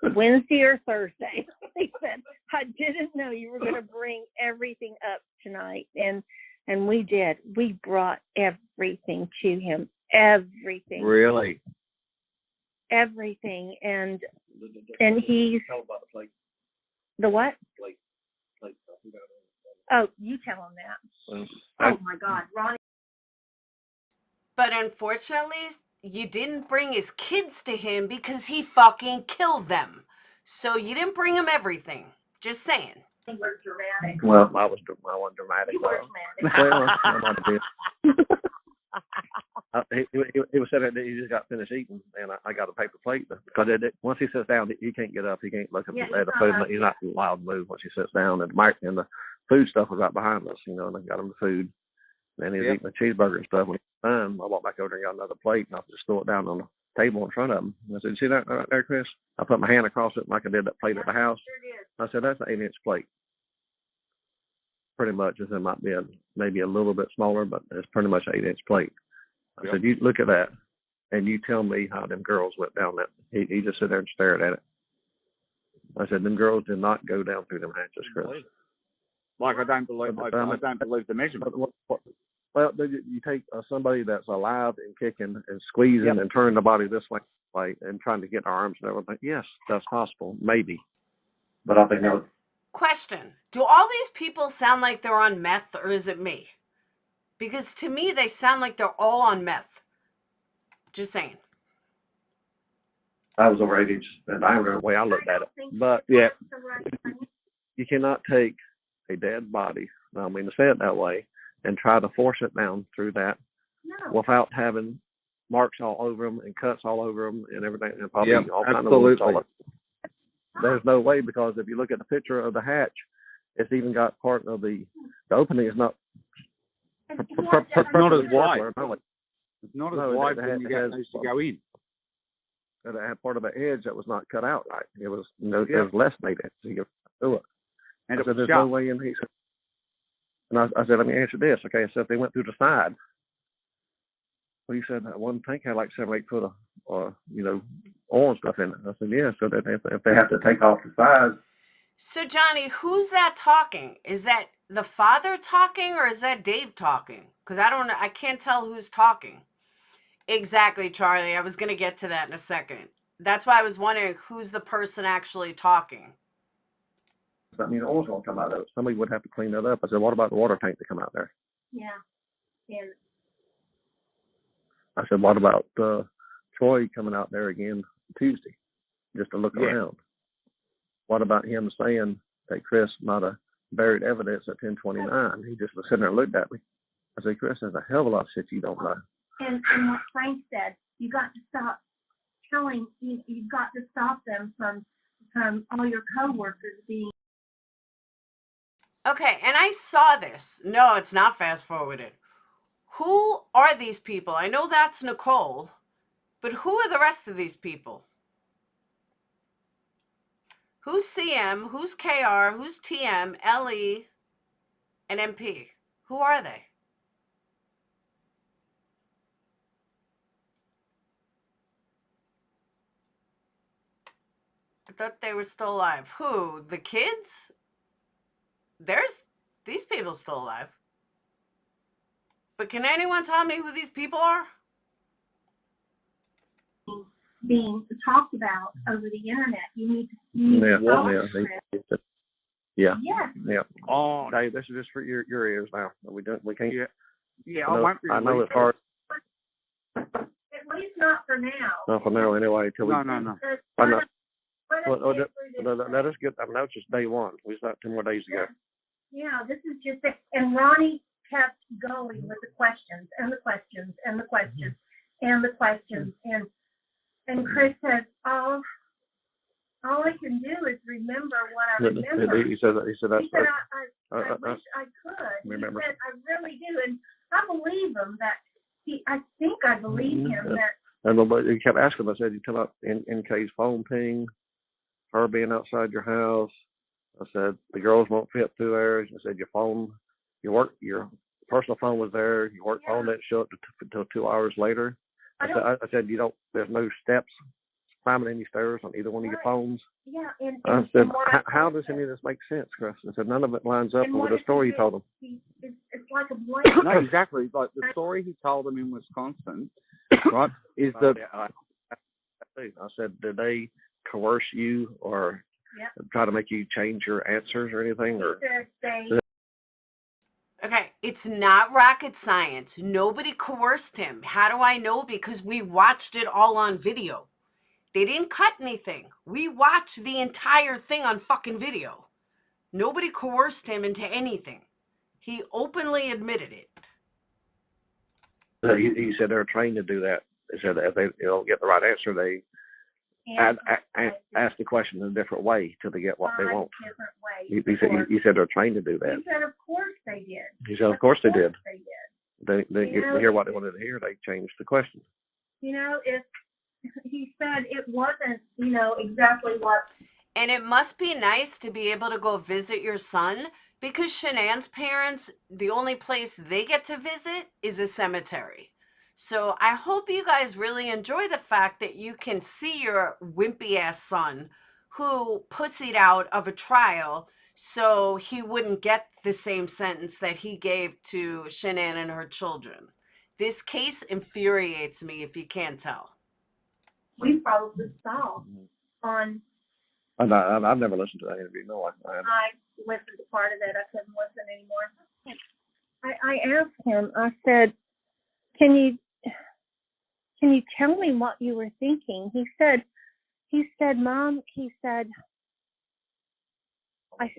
Wednesday or Thursday. He said, I didn't know you were going to bring everything up tonight, and we did. We brought everything to him, everything. Really? Everything, and he's the what? Oh, you tell him that. Oh my God, Ronnie. But unfortunately, you didn't bring his kids to him because he fucking killed them. So you didn't bring him everything. Just saying. You were dramatic. Well, I wasn't dramatic. You were dramatic. Well, I might have been. He was sitting there, he just got finished eating, and I got a paper plate because once he sits down, he can't get up. He can't look at the food. He's not allowed to move once he sits down. And the food stuff was right behind us, and I got him the food. And he was eating the cheeseburger and stuff. When he was done, I walked back over there and got another plate, and I just threw it down on the table in front of him. And I said, "See that right there, Chris?" I put my hand across it like I did that plate at the house. I said, "That's an 8-inch plate." Pretty much. I said, it might be maybe a little bit smaller, but it's pretty much an 8-inch plate. I said, "You look at that, and you tell me how them girls went down that." He just sat there and stared at it. I said, "Them girls did not go down through them hatches, Chris." Like I don't believe I don't believe the measurement. Well, you take somebody that's alive and kicking and squeezing and turning the body this way and trying to get arms and everything. Yes, that's possible, maybe. But I think that was... Question. Do all these people sound like they're on meth, or is it me? Because to me, they sound like they're all on meth. Just saying. I was over 8 inches, and I remember the way I looked at it. But, yeah, you cannot take a dead body, I don't mean to say it that way, and try to force it down through that without having marks all over them and cuts all over them and everything. And probably all kinds of wounds all over. There's no way, because if you look at the picture of the hatch, it's even got part of the opening is not not as wide. It's not as wide when you get those to go in. It had part of the edge that was not cut out right. It was, it was less than 8 inches. You could do it. And I said, "There's no way in." He said, and I said, "Let me answer this." Okay, so if they went through the side, well, he said that one tank had like 7 or 8 foot of, oil and stuff in it. I said, "Yeah." So that if they have to take off the sides. So Johnny, who's that talking? Is that the father talking, or is that Dave talking? Because I can't tell who's talking. Exactly, Charlie. I was going to get to that in a second. That's why I was wondering who's the person actually talking. I mean, the oil's going to come out of it. Somebody would have to clean that up. I said, "What about the water tank to come out there?" Yeah. And I said, "What about Troy coming out there again Tuesday just to look around? What about him saying that Chris might have buried evidence at 1029? He just was sitting there and looked at me." I said, "Chris, there's a hell of a lot of shit you don't know." And what Frank said, you got to stop telling, you've got to stop them from all your coworkers being. Okay, and I saw this. No, it's not fast forwarded. Who are these people? I know that's Nicole, but who are the rest of these people? Who's CM? Who's KR? Who's TM, LE, and MP? Who are they? I thought they were still alive. Who? The kids? These people still alive. But can anyone tell me who these people are? Being talked about over the internet. You need to stop. Yeah. Yes. Oh, Dave, this is just for your ears now. We can't. Yeah, I know it's hard. At least not for now. Not for now, anyway. Till No. Let us get. I mean, that's just day one. We started 10 more days ago. Yeah, this is just it. And Ronnie kept going with the questions and the questions and the questions and the questions. And Chris said, all I can do is remember what I remember. He said, I wish I could. Remember. He said, I really do. And I believe him that I think I believe him that. And he kept asking him, I said, "You tell up in case phone ping, her being outside your house." I said, "The girls won't fit through there." I said, your personal phone was there. Your work phone didn't show up until 2 hours later. I said, there's no steps climbing any stairs on either one of your phones. Yeah, I said, how does any of this make sense, Chris? I said, none of it lines up with the story you told them. It's like a blank. No, exactly. Like the story he told them in Wisconsin, right, is that... I said, did they coerce you or try to make you change your answers or anything? Or Okay, it's not rocket science. Nobody coerced him. How do I know? Because we watched it all on video. They didn't cut anything. We watched the entire thing on fucking video. Nobody coerced him into anything. He openly admitted it. He said they're trained to do that. They said if they don't get the right answer, they ask the question in a different way till they get what they want. He said they're trained to do that. He said, of course they did. He said, of course they did. They did. They hear what they wanted to hear. They changed the question. You know, if he said it wasn't, you know, exactly what. And it must be nice to be able to go visit your son, because Shanann's parents, the only place they get to visit is a cemetery. So I hope you guys really enjoy the fact that you can see your wimpy ass son who pussied out of a trial so he wouldn't get the same sentence that he gave to Shanann and her children. This case infuriates me, if you can't tell. We probably saw on. I've never listened to that interview. No, I listened to part of it. I couldn't listen anymore. I asked him. I said, "Can you tell me what you were thinking?" He said, "Mom," he said, I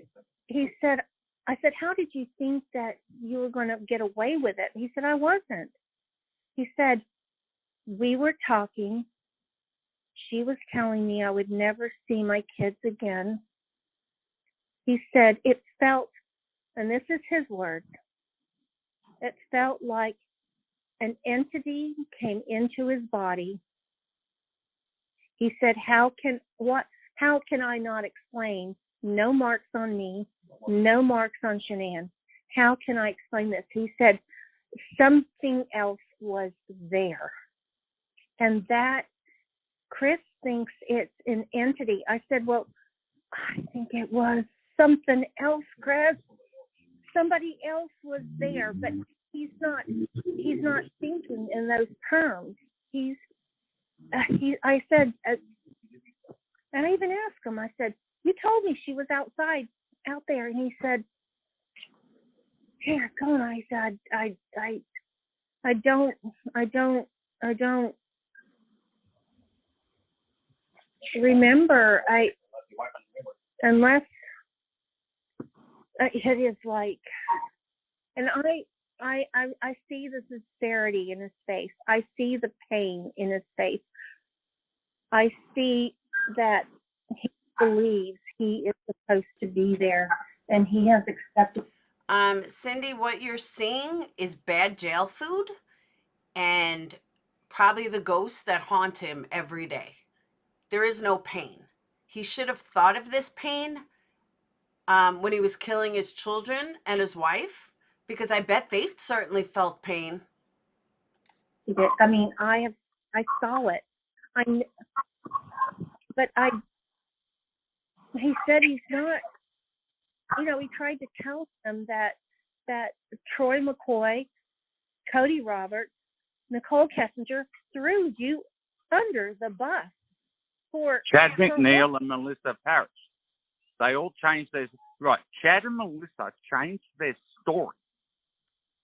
said, "How did you think that you were going to get away with it?" He said, "I wasn't." He said, "We were talking. She was telling me I would never see my kids again." He said, "It felt," and this is his words, "it felt like an entity came into his body." He said, how can I not explain no marks on me, no marks on Shanann? How can I explain this? He said, something else was there. And that, Chris thinks it's an entity. I said, well, I think it was something else, Chris. Somebody else was there, but he's not thinking in those terms. I said, and I even asked him, I said, you told me she was out there. And he said, here, go on. I said, I don't remember. Unless it is like, and I see the sincerity in his face. I see the pain in his face. I see that he believes he is supposed to be there, and he has accepted. Cindy, what you're seeing is bad jail food and probably the ghosts that haunt him every day. There is no pain. He should have thought of this pain when he was killing his children and his wife, because I bet they've certainly felt pain. I mean, I saw it. He said he's not, you know, he tried to tell them that Troy McCoy, Cody Roberts, Nicole Kessinger threw you under the bus for Chad McNeil and Melissa Parrish. They all changed their, right, Chad and Melissa changed their story,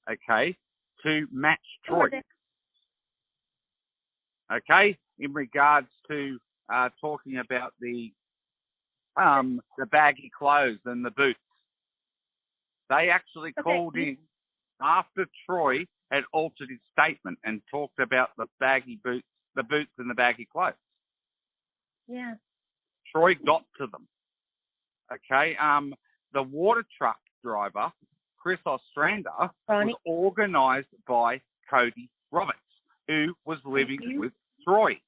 okay, to match Troy. Okay, in regards to talking about the baggy clothes and the boots. They actually called in after Troy had altered his statement and talked about the baggy boots, the boots and the baggy clothes. Yeah. Troy got to them. Okay, the water truck driver, Chris Ostrander, was organised by Cody Roberts, who was living with Troy.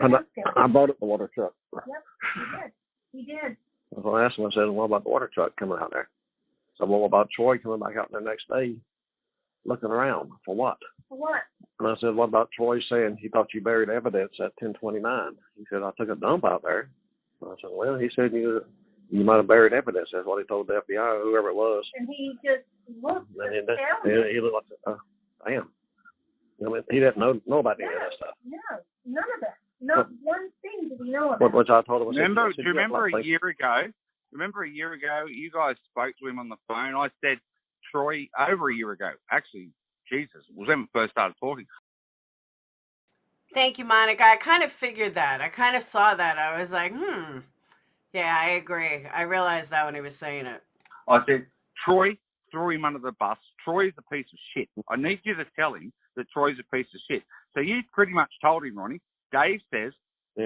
I bought it the water truck. Yep, he did. So I asked him, I said, what about the water truck coming out there? So what about Troy coming back out there next day looking around? For what? For what? And I said, what about Troy saying he thought you buried evidence at 1029? He said, I took a dump out there. And I said, well, he said you might have buried evidence. That's what he told the FBI or whoever it was. And he just looked. And he looked like, damn. I mean, he didn't know about any of that stuff. No, none of that. Not one thing did he know about. Which I told him. Do you remember a year ago? Remember a year ago, you guys spoke to him on the phone. I said, Troy, over a year ago. Actually, Jesus, it was when we first started talking. Thank you, Monica. I kind of figured that. I kind of saw that. I was like, Yeah, I agree. I realized that when he was saying it. I said, Troy threw him under the bus. Troy's a piece of shit. I need you to tell him that Troy's a piece of shit. So you pretty much told him, Ronnie. Dave says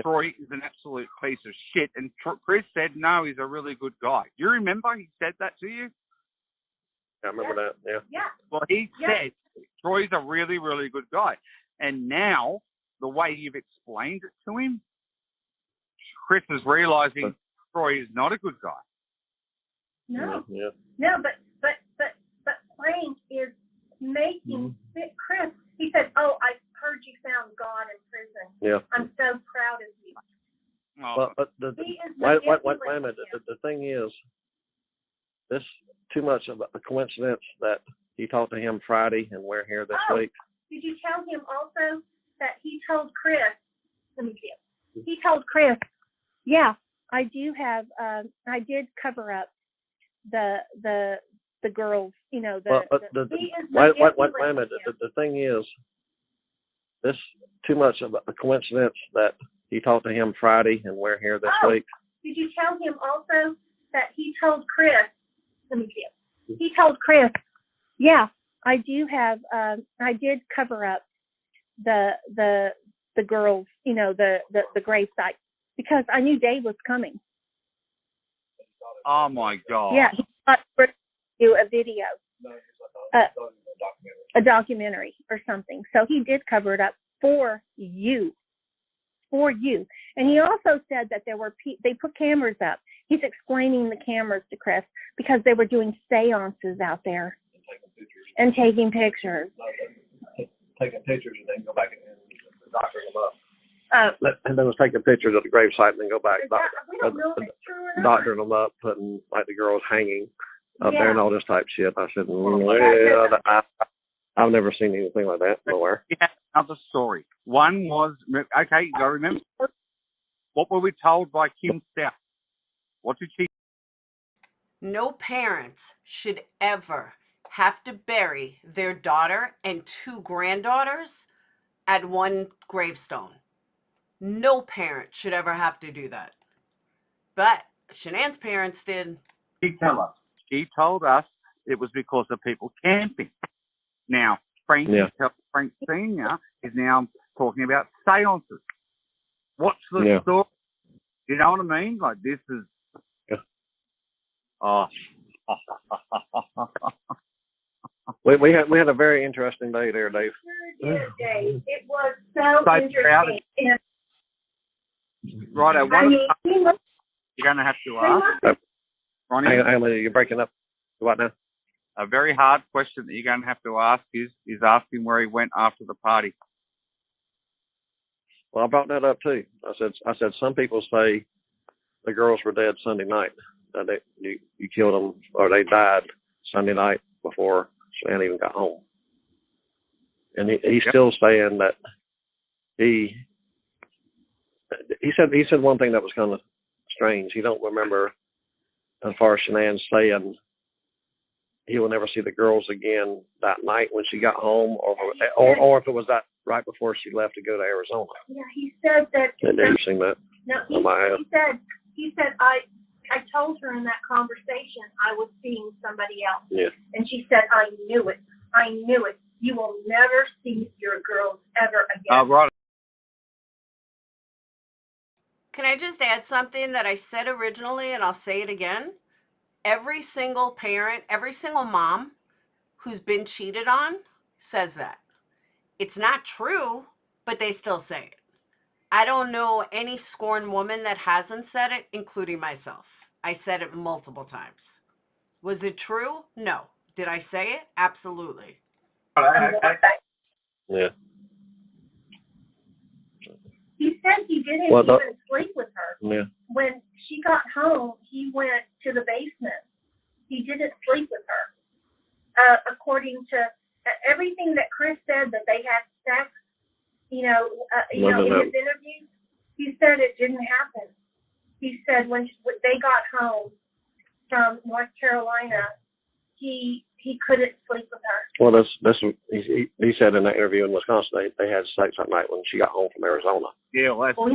Troy is an absolute piece of shit, and Chris said, no, he's a really good guy. Do you remember he said that to you? I remember that, Yeah. Well, he said Troy's a really, really good guy. And now, the way you've explained it to him, Chris is realizing Troy is not a good guy. No. Yeah. No, but Frank is making Chris. He said, "Oh, I heard you found God in prison. Yeah. I'm so proud of you." But the He is wait a manipulating minute. The thing is, this too much of a coincidence that he talked to him Friday and we're here this week. Did you tell him also that he told Chris? Let me see. He told Chris, "Yeah, I do have. I did cover up the girls. You know, Wait a minute. The thing is, this too much of a coincidence that he talked to him Friday and we're here this week. Did you tell him also that he told Chris? Let me see. He told Chris, "Yeah, I do have. I did cover up the girls. You know, the grave site because I knew Dave was coming." Oh, my God. Yeah, he thought we were going to do a video, a documentary or something. So he did cover it up for you. And he also said that they put cameras up. He's explaining the cameras to Chris because they were doing seances out there and taking pictures. Taking pictures and then go back and doctor them up. And then was taking pictures of the gravesite and then go back doctoring them up, putting like the girls hanging up there and all this type of shit. I said, I've never seen anything like that nowhere. Yeah, another story. One was, okay, you got to remember, what were we told by Kim Stout? What did she? No parent should ever have to bury their daughter and 2 granddaughters at one gravestone. No parent should ever have to do that. But Shanann's parents did. She told us it was because of people camping. Now, Frank Sr. is now talking about seances. What's the story? You know what I mean? Like, this is... Oh. We had a very interesting day there, Dave. Dave. It was so interesting. Right, you're going to have to ask. Ronnie, you're breaking up. What now? A very hard question that you're going to have to ask is ask him where he went after the party. Well, I brought that up too. I said some people say the girls were dead Sunday night. That you killed them or they died Sunday night before Shan even got home. And he's still saying that he said one thing that was kind of strange. He don't remember, as far as Shanann saying, he will never see the girls again that night when she got home, or if it was that right before she left to go to Arizona. Yeah, he said that. Have you seen that? No, he said I told her in that conversation I was seeing somebody else. Yeah. And she said, I knew it. You will never see your girls ever again. Right. Can I just add something that I said originally and I'll say it again? Every single parent, every single mom who's been cheated on says that. It's not true, but they still say it. I don't know any scorned woman that hasn't said it, including myself. I said it multiple times. Was it true? No. Did I say it? Absolutely. Yeah. He said he didn't even sleep with her. Yeah. When she got home, he went to the basement. He didn't sleep with her. According to everything that Chris said, that they had sex, in his interview, he said it didn't happen. He said when they got home from North Carolina, he couldn't sleep with her. Well, he said in that interview in Wisconsin they had sex that night when she got home from Arizona. Yeah, well, I don't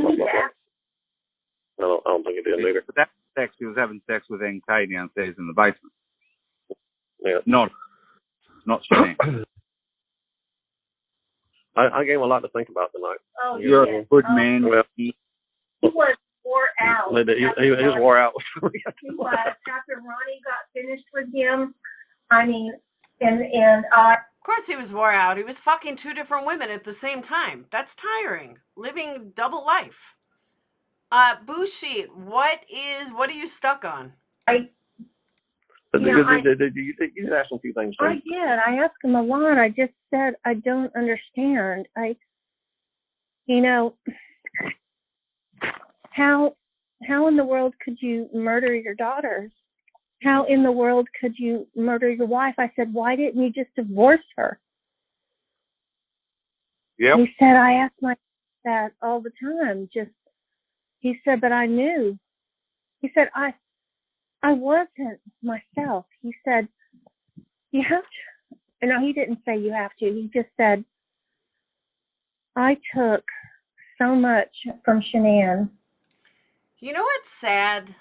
think he did either. But that sex, he was having sex with NK downstairs in the basement. Yeah. Not Shanann. I gave him a lot to think about tonight. Oh, You're yeah. a good man. Well, He was wore out. he was wore out. He was. After Ronnie got finished with him, I mean, and I. Of course he was wore out. He was fucking 2 different women at the same time. That's tiring. Living double life. Bullshit. What are you stuck on? You asked him a few things. I did. I asked him a lot. I just said, I don't understand. How in the world could you murder your daughters? How in the world could you murder your wife? I said, why didn't you just divorce her? Yep. He said, I ask myself that all the time. He said, but I knew. He said, I wasn't myself. He said, you have to. No, he didn't say you have to. He just said, I took so much from Shanann. You know what's sad?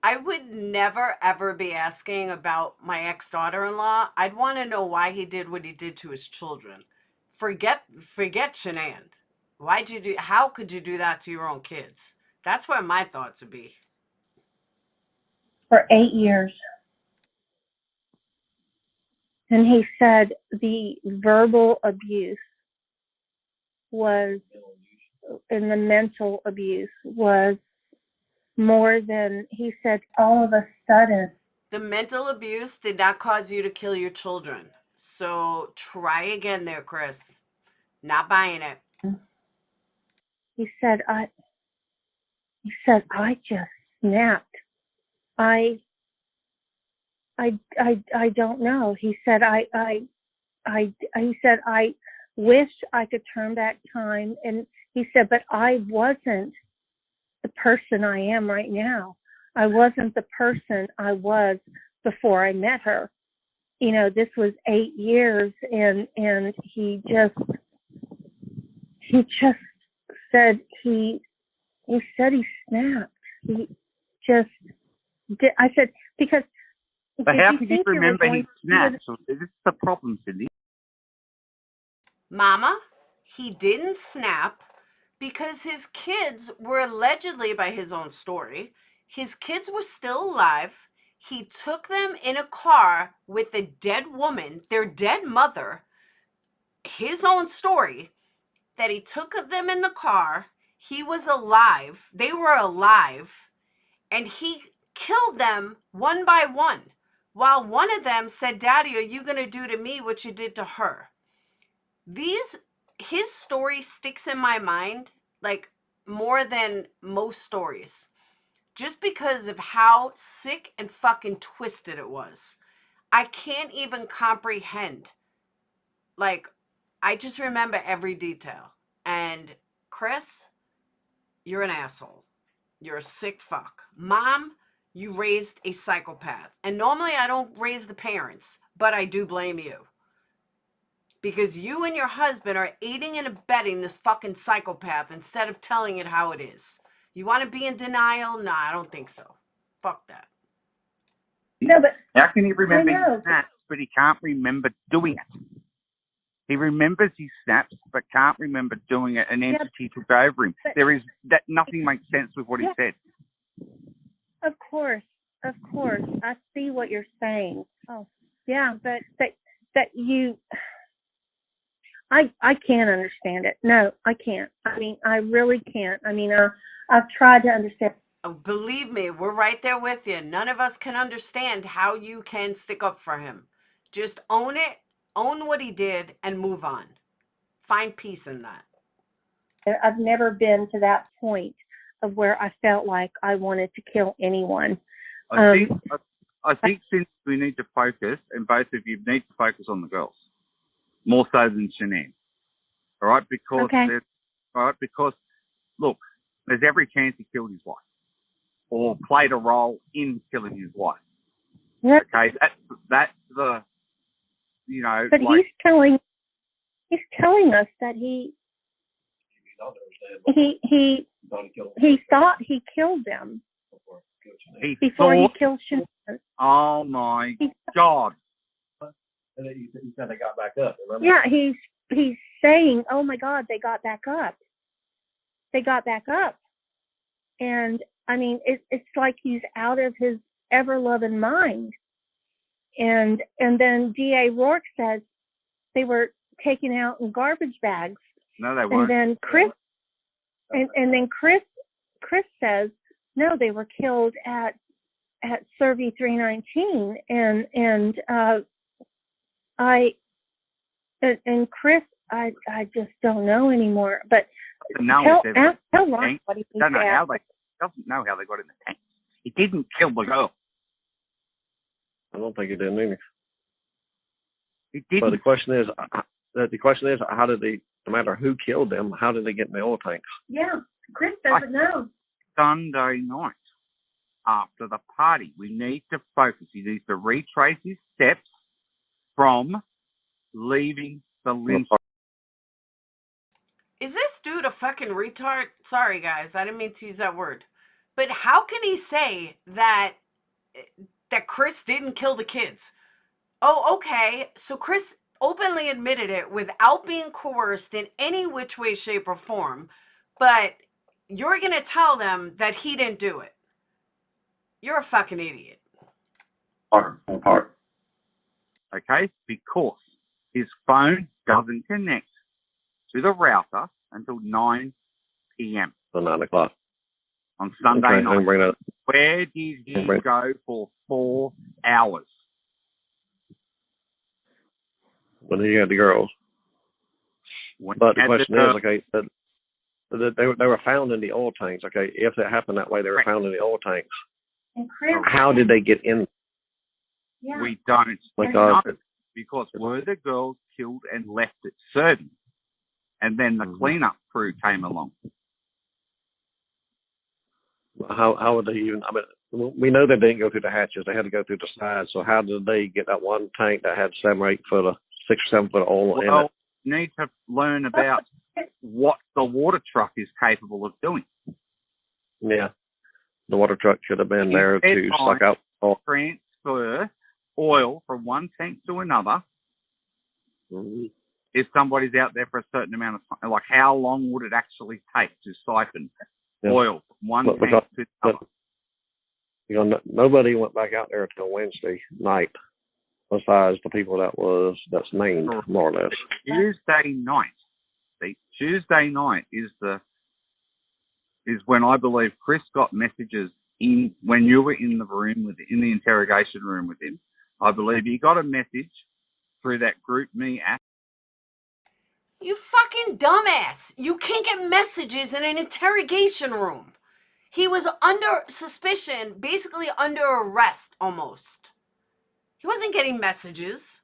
I would never, ever be asking about my ex-daughter-in-law. I'd want to know why he did what he did to his children. Forget Shanann. How could you do that to your own kids? That's where my thoughts would be. For 8 years. And he said the verbal abuse and the mental abuse was more than, he said, all of a sudden. The mental abuse did not cause you to kill your children. So try again there, Chris. Not buying it. He said, I just snapped. I don't know. He said, he said, I wish I could turn back time. And he said, but I wasn't the person I am right now. I wasn't the person I was before I met her. This was 8 years, and he just said he snapped. He just did. I said, because But how could you remember he snapped? So this is the problem, Cindy. Mama, he didn't snap because his kids were allegedly, by his own story, his kids were still alive. He took them in a car with a dead woman, their dead mother, his own story, that he took them in the car. He was alive. They were alive. And he killed them one by one. While one of them said, Daddy, are you going to do to me what you did to her? His story sticks in my mind like more than most stories, just because of how sick and fucking twisted it was. I can't even comprehend. Like, I just remember every detail. And Chris, you're an asshole. You're a sick fuck. Mom, you raised a psychopath. And normally I don't raise the parents, but I do blame you. Because you and your husband are aiding and abetting this fucking psychopath instead of telling it how it is. You want to be in denial? No, I don't think so. Fuck that. No, but how can he remember he snaps, but he can't remember doing it? He remembers he snaps, but can't remember doing it. An entity took over him. Nothing makes sense with what he said. Of course. I see what you're saying. Oh, yeah, but you, I can't understand it. No, I can't. I mean, I really can't. I mean, I've tried to understand. Oh, believe me, we're right there with you. None of us can understand how you can stick up for him. Just own it, own what he did, and move on. Find peace in that. I've never been to that point of where I felt like I wanted to kill anyone. I think since we need to focus, and both of you need to focus on the girls, more so than Shanann. All right? Because, look, there's every chance he killed his wife or played a role in killing his wife. Yep. Okay, that's the, But like, he's telling us that he thought he killed them before he killed Shanann. Oh my God, And then you said they got back up. Remember? Yeah, he's saying, "Oh my God, they got back up. They got back up." And I mean, it's like he's out of his ever-loving mind. And then D.A. Rourke says they were taken out in garbage bags. No, they And weren't. then Chris says, no, they were killed at Servi 319. And Chris, I just don't know anymore. But tell Ron what he needs to ask. Doesn't know how they got in the tank. He didn't kill the girl. I don't think he did either. He didn't. But the question is, how did they? No matter who killed them, how did they get in the oil tanks? Yeah, Chris doesn't know. Sunday night after the party, we need to focus. He needs to retrace his steps from leaving the lynch. Is this dude a fucking retard? Sorry, guys, I didn't mean to use that word. But how can he say that Chris didn't kill the kids? Oh, okay. So Chris openly admitted it without being coerced in any which way, shape, or form. But you're going to tell them that he didn't do it. You're a fucking idiot. Part. Okay? Because his phone doesn't connect to the router until 9 p.m. So 9 o'clock. On Sunday night. Where did he go for 4 hours? When he had the girls. But the question is, okay, they were found in the oil tanks. Okay, if it happened that way, they were found in the oil tanks. How did they get in? Yeah. We don't know, because were the girls killed and left at Servi, and then the cleanup crew came along. How would they even? I mean, we know they didn't go through the hatches; they had to go through the sides. So how did they get that one tank that had 7 or 8 foot of 6 or 7 foot of oil in it? Need to learn about what the water truck is capable of doing. Yeah, the water truck should have been there to suck out oil. Transfer oil from one tank to another. If somebody's out there for a certain amount of time, like how long would it actually take to siphon oil from one tank to another? Nobody went back out there until Wednesday night, besides the people that's named, more or less. Tuesday night. See, Tuesday night is when I believe Chris got messages in when you were in the room in the interrogation room with him. I believe he got a message through that Group Me app. You fucking dumbass. You can't get messages in an interrogation room. He was under suspicion, basically under arrest almost. He wasn't getting messages.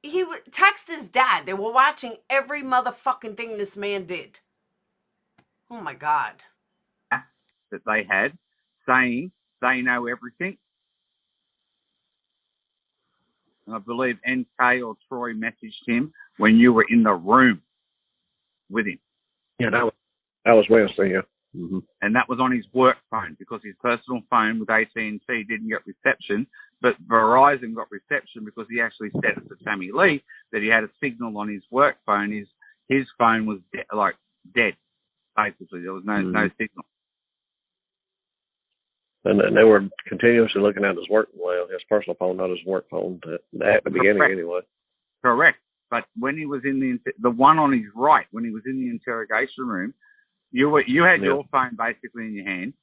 He would text his dad. They were watching every motherfucking thing this man did. Oh my God. That they had saying they know everything. And I believe NK or Troy messaged him when you were in the room with him. Yeah, that was Wednesday, yeah. Mm-hmm. And that was on his work phone because his personal phone with AT&T didn't get reception, but Verizon got reception because he actually said it to Tammy Lee that he had a signal on his work phone. His phone was dead, basically. There was no signal. And they were continuously looking at his his personal phone, not his work phone, at the beginning anyway. Correct. But when he was in the one on his right, when he was in the interrogation room, you had your phone basically in your hand,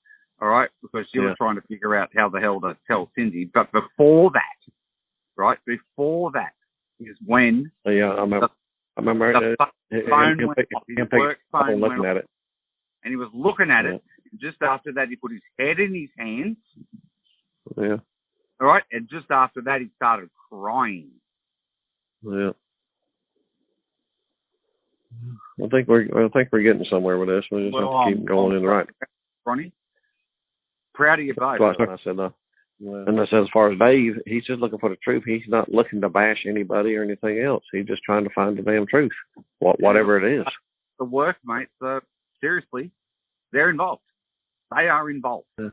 all right, because you were trying to figure out how the hell to tell Cindy. But before that is when I remember the phone went off, his work phone looking at it, and he was looking at it. Just after that, he put his head in his hands. Yeah. All right, and just after that, he started crying. Yeah. I think we're getting somewhere with this. We just have to keep going in the right. Ronnie, proud of you both. That's what I said. And I said, as far as Dave, he's just looking for the truth. He's not looking to bash anybody or anything else. He's just trying to find the damn truth, whatever it is. The workmates, seriously, they're involved. They are involved. Yeah.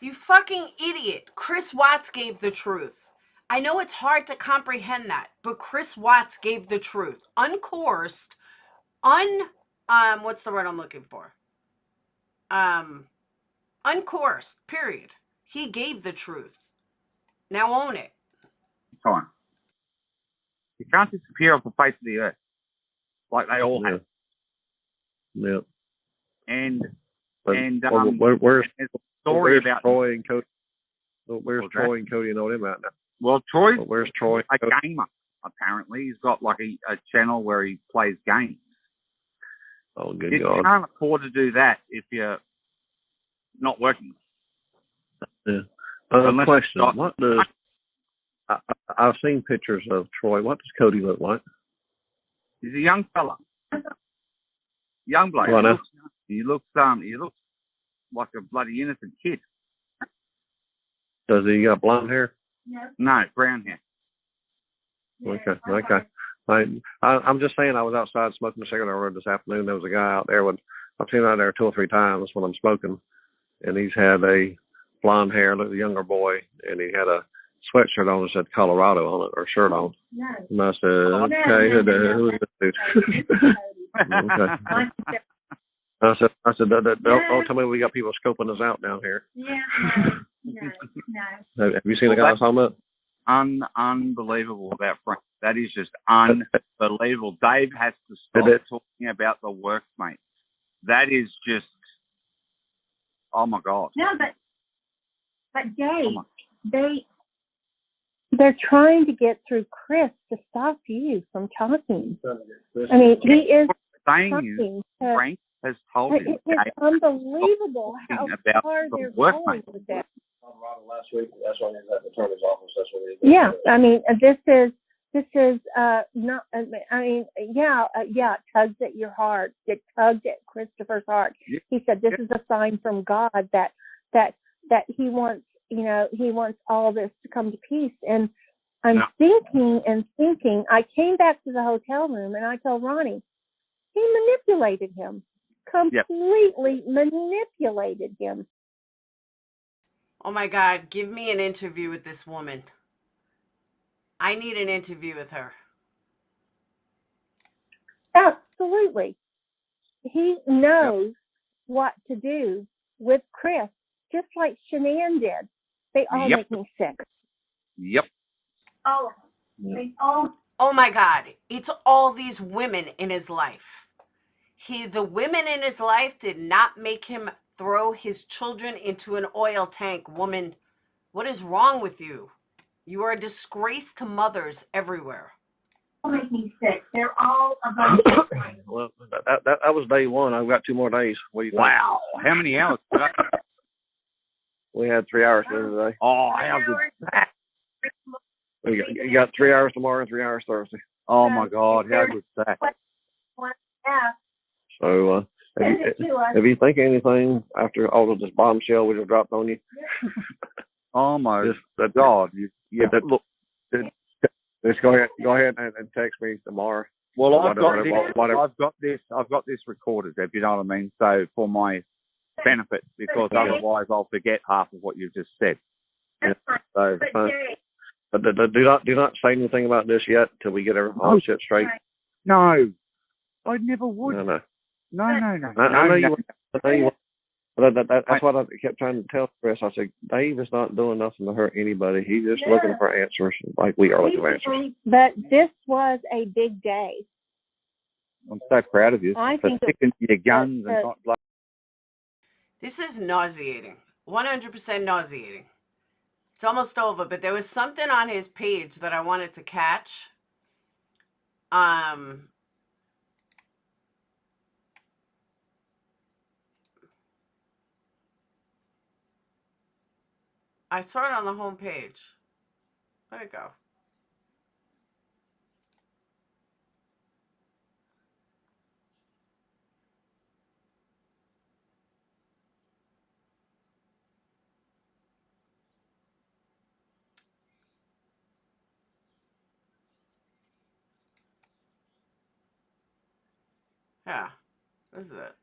You fucking idiot. Chris Watts gave the truth. I know it's hard to comprehend that, but Chris Watts gave the truth. Uncoerced, what's the word I'm looking for? Uncoerced, period. He gave the truth. Now own it. Time. You can't disappear off the face of the earth like they all have. Yeah. And where's there's a story about Troy and Cody? Where's Troy and Cody and all them at now? Well, Troy, where's Troy? A gamer, apparently. He's got like a channel where he plays games. Oh, good You God. can't afford to do that if you're not working. Yeah. Unless Question. you've got- What does... I've seen pictures of Troy. What does Cody look like? He's a young fella. Young bloke. Right now. He looks like a bloody innocent kid. Does he got blonde hair? No, brown hair. Okay. I'm just saying I was outside smoking a cigarette earlier this afternoon. There was a guy out there I've seen him out there 2 or 3 times when I'm smoking, and he's had a blonde hair, looked a younger boy, and he had a sweatshirt on that said Colorado on it, or shirt on. And I said, okay, who is this dude? Okay. I said, don't tell me we got people scoping us out down here. Yeah, no. Have you seen the guy I'm talking about? Unbelievable about Frank. That is just unbelievable. Dave has to stop talking about the workmates. That is just, oh my God. No, but Dave, they're trying to get through Chris to stop you from talking. I mean, he is saying Frank has told him. It's unbelievable how about far the they're workmates. going with that. Last week, that's when he was at the attorney's office. That's when he Yeah, I mean, this is not. I mean, it tugs at your heart. It tugged at Christopher's heart. Yeah. He said, "This is a sign from God that he wants, he wants all this to come to peace." And I'm thinking. I came back to the hotel room and I told Ronnie, he manipulated him, completely manipulated him. Oh my God, give me an interview with this woman. I need an interview with her. Absolutely. He knows what to do with Chris, just like Shanann did. They all make me sick. Yep. Oh, they all. Oh my God, it's all these women in his life. The women in his life did not make him throw his children into an oil tank. Woman, what is wrong with you? You are a disgrace to mothers everywhere. Make me sick. They're all about. Well, that was day one. I've got 2 more days. What do you think? Wow. How many hours? We had 3 hours the other day. Oh, how good. You got 3 hours tomorrow and 3 hours Thursday. Oh my God, how good is that? So, if you think anything after all of this bombshell we just dropped on you, oh my God, look. Just go ahead and text me tomorrow. Well, I've got this recorded, if you know what I mean. So for my benefit, because otherwise I'll forget half of what you just said. Yeah. So, but do not say anything about this yet till we get all the shit straight. No, I never would. No. No. I know you. But that's what I kept trying to tell Chris. I said, Dave is not doing nothing to hurt anybody. He's just looking for answers like we are looking for answers. But this was a big day. I'm so proud of you I for think sticking to your guns and not like. This is nauseating. 100% nauseating. It's almost over, but there was something on his page that I wanted to catch. I saw it on the home page. Where'd it go? Yeah, what is it?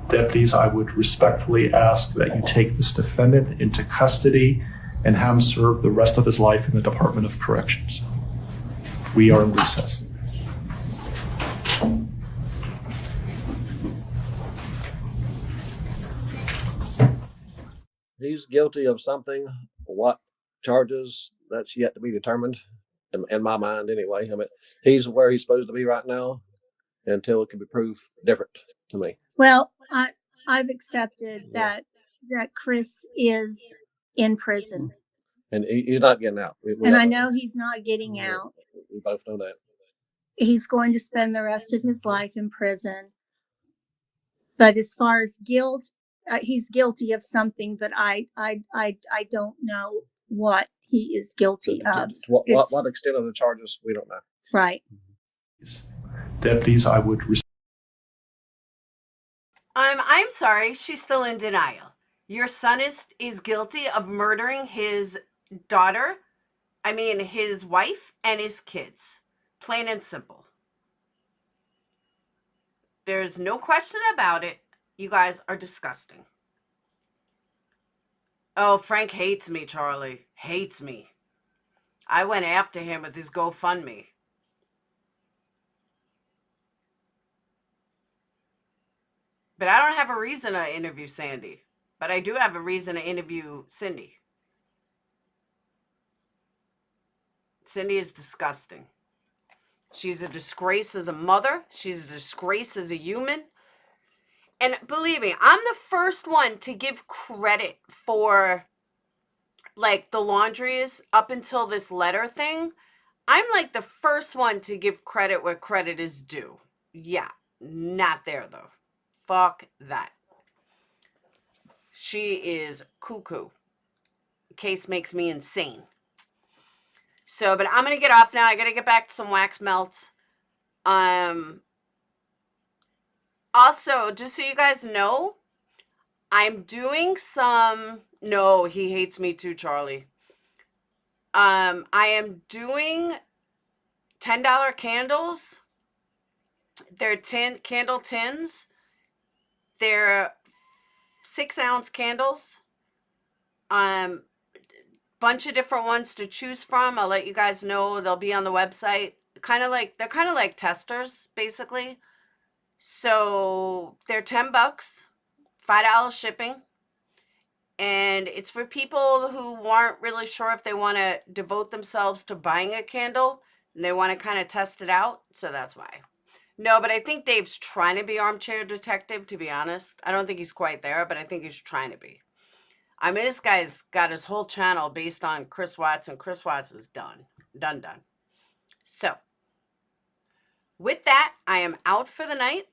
Deputies, I would respectfully ask that you take this defendant into custody and have him serve the rest of his life in the Department of Corrections. We are in recess. He's guilty of something. What charges, that's yet to be determined, in my mind anyway. I mean, he's where he's supposed to be right now until it can be proved different to me. Well, I've accepted that Chris is in prison. And he's not getting out. And I know he's not getting out. We both know that. He's going to spend the rest of his life in prison. But as far as guilt, he's guilty of something, but I don't know what he is guilty of. What extent of the charges, we don't know. Right. Deputies, I would. I'm sorry. She's still in denial. Your son is guilty of murdering his daughter. I mean, his wife and his kids. Plain and simple. There's no question about it. You guys are disgusting. Oh, Frank hates me, Charlie. Hates me. I went after him with his GoFundMe. But I don't have a reason to interview Sandy. But I do have a reason to interview Cindy. Cindy is disgusting. She's a disgrace as a mother. She's a disgrace as a human. And believe me, I'm the first one to give credit for, like, the laundries up until this letter thing. I'm, like, the first one to give credit where credit is due. Yeah, not there, though. Fuck that. She is cuckoo. The case makes me insane. So, but I'm going to get off now. I got to get back to some wax melts. Also, just so you guys know, I'm doing some, no, he hates me too, Charlie. I am doing $10 candles. They're candle tins. They're 6-ounce candles. Bunch of different ones to choose from. I'll let you guys know. They'll be on the website. They're kind of like testers, basically. So they're $10, $5 shipping. And it's for people who aren't really sure if they want to devote themselves to buying a candle and they want to kind of test it out. So that's why. No, but I think Dave's trying to be armchair detective, to be honest. I don't think he's quite there, but I think he's trying to be. I mean, this guy's got his whole channel based on Chris Watts, and Chris Watts is done. Done. So, with that, I am out for the night.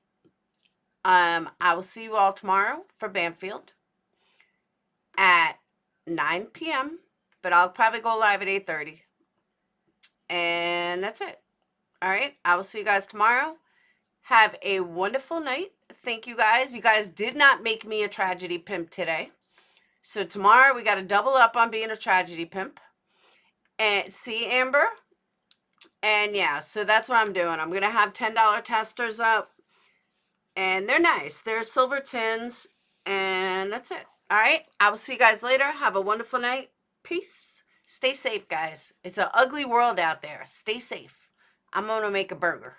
I will see you all tomorrow for Banfield at 9 p.m., but I'll probably go live at 8:30. And that's it. All right, I will see you guys tomorrow. Have a wonderful night. Thank you guys. You guys did not make me a tragedy pimp today. So tomorrow we got to double up on being a tragedy pimp. And see, Amber? And yeah, so that's what I'm doing. I'm going to have $10 testers up. And they're nice. They're silver tins. And that's it. All right. I will see you guys later. Have a wonderful night. Peace. Stay safe, guys. It's an ugly world out there. Stay safe. I'm going to make a burger.